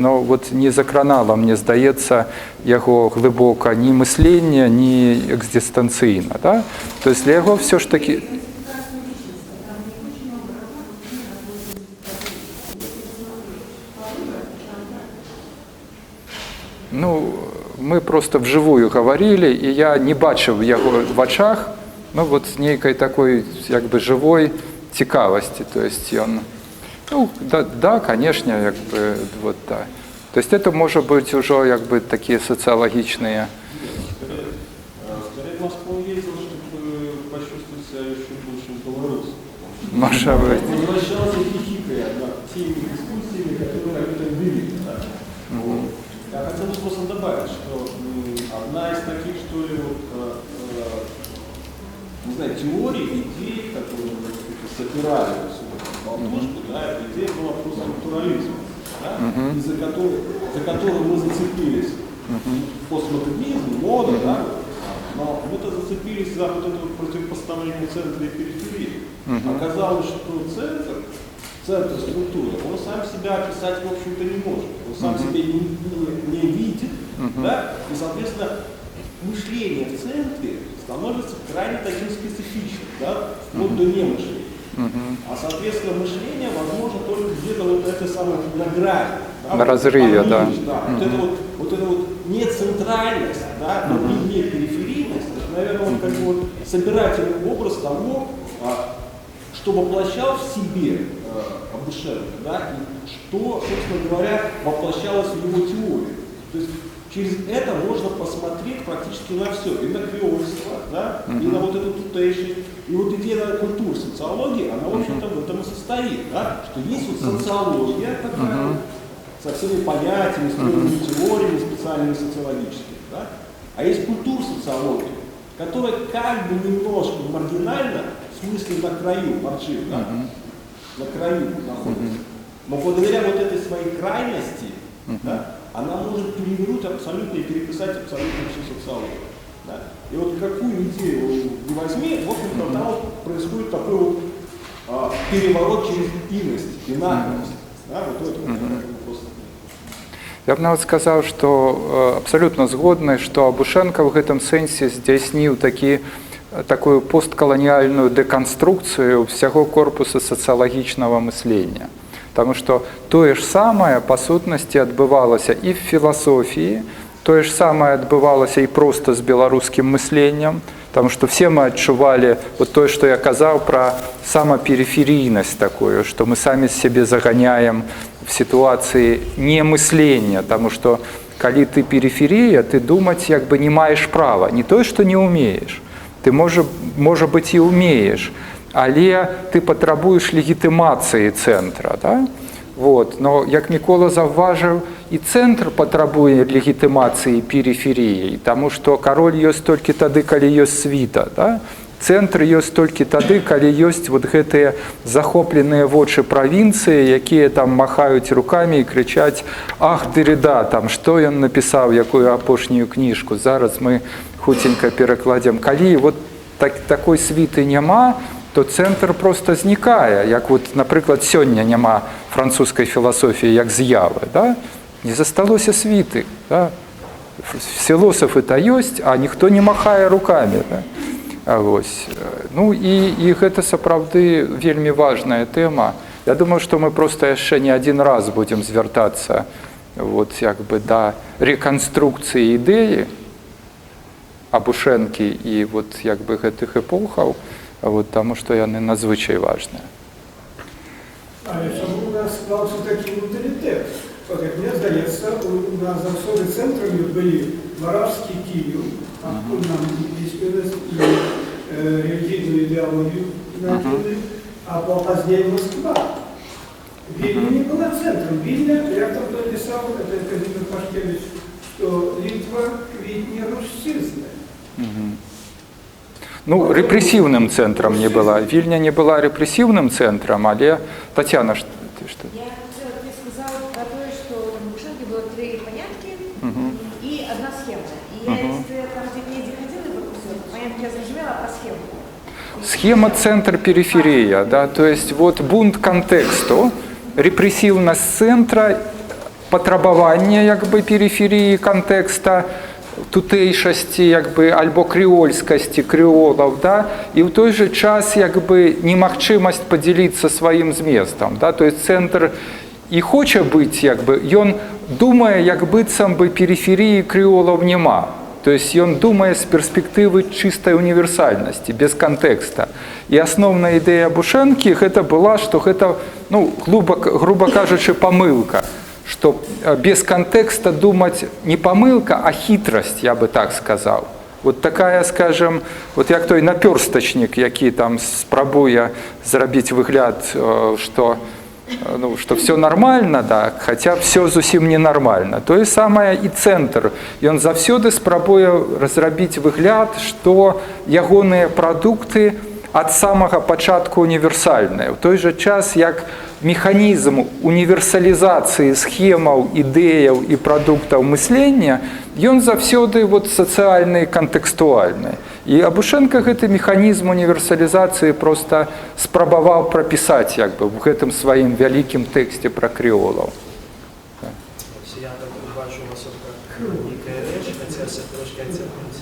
не закранала, мне здаецца, яго глыбока ні мыслення, ні экзістэнцыйна, да? То есть для яго все ж таки... Мы просто вживую гаварілі, і я не бачыў яго в вачах, нейкай такой, як бы, живой цікавасці, то есть ён... да, конечно, як бы, вот так. То есть это может быть уже, як бы, такие социологичные. Скорее, в Москву ездил, чтобы почувствовать себя еще большим белорусом. Может быть. Возвращался хихикая над теми дискуссиями, которые они там вели. Я хотел бы просто добавить, что одна из таких, что ли, не знаю, теорий, идей, которые собирали Болтушку, да, идея была просто натурализма, да, за которой мы зацепились. Постмодернизм, мода, да, но мы-то зацепились за вот это противопоставление центра и периферии. Оказалось, что центр структуры, он сам себя описать, в общем-то, не может. Он сам себя не видит, да, и, соответственно, мышление в центре становится крайне таким специфичным, да, вплоть до немышления. А, соответственно, мышление возможно только где-то вот это самое на грани. Да, на разрыве, да. Вот это не центральность, да, но не периферийность, это, наверное, как бы собирательный образ того, что воплощал в себе Абушенко, да, и что, собственно говоря, воплощалось в его теории. То есть через это можно посмотреть практически на все, и на креольство, да, и на вот эту тутейшн, и вот идея культуры, социологии, она, в общем-то, в этом и состоит, да, что есть вот социология такая, со всеми понятиями, стройными теориями специальными социологическими, да, а есть культура социологии, которая как бы немножко маргинально, в смысле на краю, маржи, да, на краю находится. Но благодаря вот этой своей крайности, да, она может перевернуть абсолютно и переписать абсолютно всю социологию. Да. И вот какую идею не возьми, в общем-то, там вот происходит такой вот переворот через иность, бинарность. Да, вот это просто. Я б нават сказаў, што абсалютна згодны, што Абушэнка ў гэтым сэнсе здзяйсніў такую посткаланіяльную дэканструкцыю ўсяго корпуса сацыялагічнага мыслення. Таму што тое ж самае, па сутнасці, адбывалася і в філасофіі, тое ж самае адбывалася і проста з беларускім мысленнем, потому что все мы адчувалі вот то, что я казаў пра самапериферійнасць такую, что мы сами себе загоняем в ситуации не мысления, потому что калі ты периферия, ты думать як бы не маешь права, не то, что не умеешь, ты может быть и умеешь, але ты патрабуеш легітымацыі цэнтра, да? Вот. Но, як Мікола заўважыў, і цэнтр патрабуе легітымацыі периферіі, таму што кароль ёсць толькі тады, калі ёсць світа. Да? Цэнтр ёсць толькі тады, калі ёсць вот гэтыя захопленыя вочы правінцыі, якія там махаюць рукамі і крычаць: «Ах, Деррида, там, што ён напісаў, якую апошнюю кніжку, зараз мы хуценька перакладзем». Калі вот такой світы няма, то цэнтр просто знікае, як вот, напрыклад, сёння няма французскай філасофіі як з'явы, да? Не засталося світы, да? Філосафы-то ёсць, а ніхто не махае рукамі, да? Вось. Ну і гэта сапраўды вельмі важная тэма. Я думаю, што мы просто яшчэ не адзін раз будзем звяртацца вот як бы да рэканструкцыі ідэі Абушэнкі і вот як бы гэтых эпохаў, вот, тому что яны надзвычай важныя. Але чому у нас склався такий менталітет? От, як мені здається, у нас завжди центрами були Моравський Київ, а нам письменность і релігійну ідеологію накинули, а позднее Москва. Вильня не была центром. Вильня, як там кто писал, это Казимир Пашкевич, что Литва квітне русизна. Ну, репрессивным центром не была. Вильня не была репрессивным центром, але... Татьяна, ты что? Я сказала про то, что в Абушенке было 3 понятки и одна схема. И я там, где ходила и пропустила, понятки я заживела, а по схему. Схема центр-периферия, да, то есть вот бунт контексту, репрессивность центра, потребование як бы периферии контекста, тутэйшасці як бы альбо крэольскасці крэолаў, да, і ў той жа час як бы немагчымасць падзяліцца сваім зместам, да, то есть цэнтр і хоча быць як бы, ён думае як быццам бы периферіі крэолаў няма, то есть ён думае з перспектывы чыстай універсальнасці, без кантэкста. І асноўная ідэя Абушэнкі гэта была, што гэта, ну, груба кажучы, памылка, что без контекста думать не помылка, а хитрость, я бы так сказал. Вот такая, скажем, вот як той напёрстачнік, які там спрабуе зрабіць выгляд, что, ну, что все нормально, да, хотя все зусім ненормально. То же самое и центр. Ён заўсёды спрабуе разрабіць выгляд, что ягоныя прадукты ад самага пачатку універсальныя. У той жа час, як механізм універсалізацыі схемаў, ідэяў і прадуктаў мыслення, ён заўсёды вот сацыяльны і кантэкстуальны. І Абушэнка гэты механізм універсалізацыі проста спрабаваў прапісаць як бы в гэтым сваім вялікім тэксце пра крэолаў. Я так бачу вас як некая рэч, хаця трошки ацэньваць.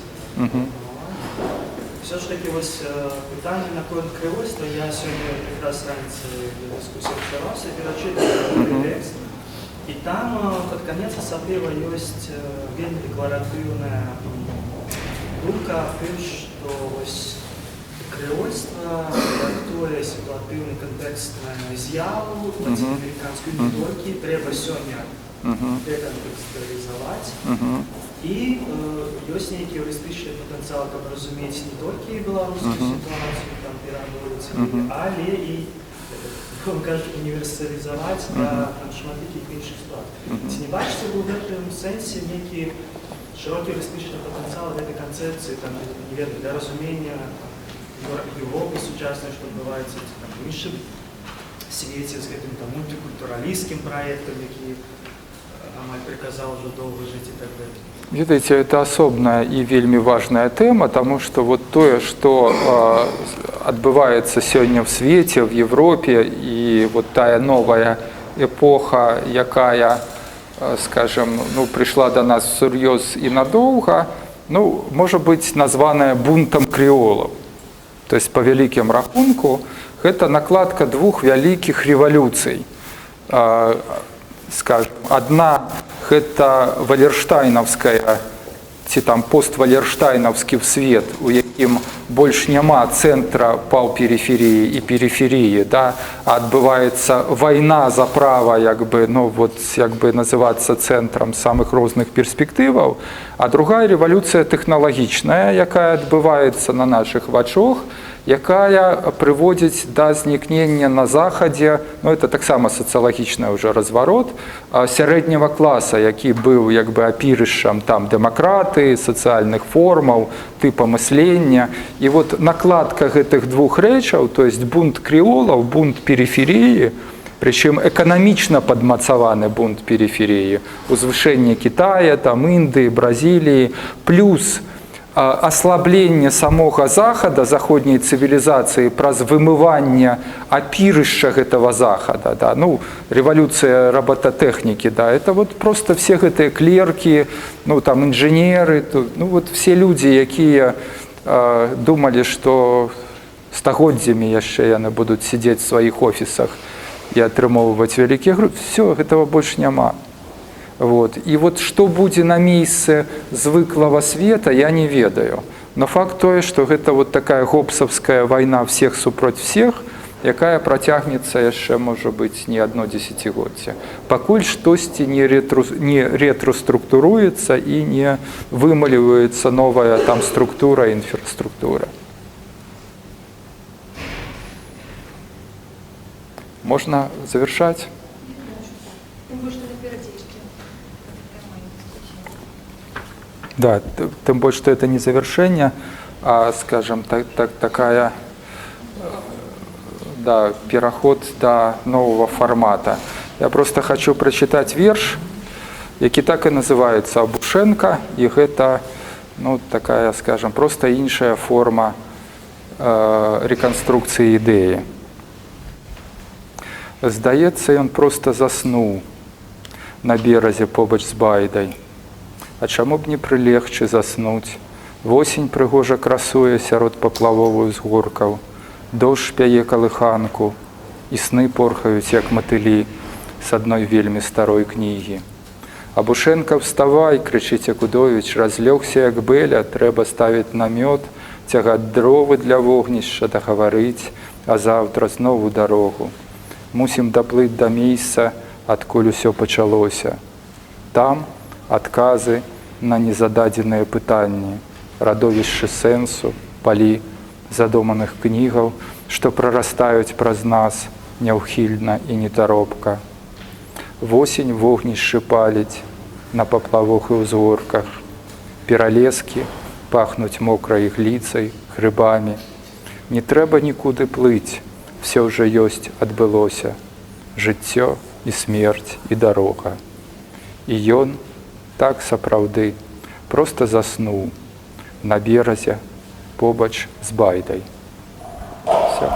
Все ж таки ось питання на наконт кривольства. Я сьогодні якраз раніцей до дискусії вчорався, перечитав текст. І там під кінець особливо є вельми декларативна думка в тим, що ось кривольство трактує ситуативний контекст на з'яву латиноамериканської недольки, треба сьогодні деконтекстуалізувати. І ёсць нейкі геурыстычны патэнцыял, каб разумець не толькі беларускую сітуацыю, там пераводзіць, але і, кажа, універсалізаваць да шматлікіх іншых сітуацый. Ці не бачыце вы ў гэтым сэнсе нейкі шырокі геурыстычны патэнцыял гэтай канцэпцыі, там, не ведаю, для разумення Европы сучаснай, што адбываецца, там, іншым свеце з гэтым там мультикультуралісцкім праектам, які амаль приказаў ужо доўга жыць і так далее. Видите, это особная и вельми важная тема, потому что вот то, что отбывается сегодня в свете, в Европе, и вот тая новая эпоха, якая, скажем, ну, пришла до нас всерьез и надолго, ну, может быть названная бунтом креолов. То есть по великим рахунку это накладка двух великих революций. Скажем, одна это валерштайнаўская ці там поствалерштайнаўскі свет, у якім больш няма цэнтра паўперыферыі і перыферыі, да, а адбываецца вайна за права, як бы, ну, вот, як бы называцца цэнтрам самых розных перспектываў, а другая рэвалюцыя тэхналагічная, якая адбываецца на нашых вачах, якая прыводзіць да знікнення на захадзе, ну это таксама сацыялагічны ўжо разварот сярэдняга класа, які быў як бы апірышчам там дэмакратыі, сацыяльных формаў, тыпа мыслення. І вот накладка гэтых двух рэчаў, то есть бунт креолаў, бунт перыферыі, прычым эканамічна падмацаваны бунт перыферыі, узвышэнне Китая, там Індыі, Бразіліі, плюс аслабленне самога захада, заходняй цывілізацыі праз вымыванне апірышча гэтага захада, да, ну, рэвалюцыя робототэхнікі, да, это вот просто все гэтыя клеркі, ну, там інжынеры, ну, вот все людзі, якія думалі, што стагоддзямі яшчэ яны будуць сидзець в сваіх офісах і атрымоўваць вялікія групы, все, гэтага больш няма. Вот. И вот что будет на месте звыклого света, я не ведаю. Но факт тое, что это вот такая гоббсовская война всех супроть всех, якая протягнется яшчэ, может быть, не одно десятигодие. Пакуль штосьці не ретроструктуруется и не вымаліваецца новая там структура, инфраструктура. Можно завершать? Да, тем более, что это не завершение, а, скажем, такая, да, переход до нового формата. Я просто хочу прочитать верш, який так и называется «Абушенко», и это, ну, такая, скажем, просто іншая форма реконструкции идеи. Здаецца, ён просто заснуў на березе побач з Байдай. А чаму б не прылегчы заснуць? Восень прыгожа красуе сярод паплавовых узгоркаў, дождж пяе калыханку, і сны порхаюць, як матылі, з адной вельмі старой кнігі. Абушенка, вставай, крычыць Якудовіч, разлёгся, як Бэля, трэба ставіць намёт, цягаць дровы для вогнішча, дагаварыць, а заўтра знову дарогу. Мусім даплыць да месца, адкуль усё пачалося. Там адказы на незададзеныя пытанні, радовішчы сэнсу, палі задуманых кнігаў, што прарастаюць праз нас няўхільна і нетаропка. Восень вогнішчы паліць на паплавах і ўзгорках, пералескі пахнуць мокрай ігліцай, грыбамі. Не трэба нікуды плыць, все ўжо ёсць, адбылося, жыццё і смерць і дарога. І ён так сапраўды просто заснуў на березе побач з Байдай. Все.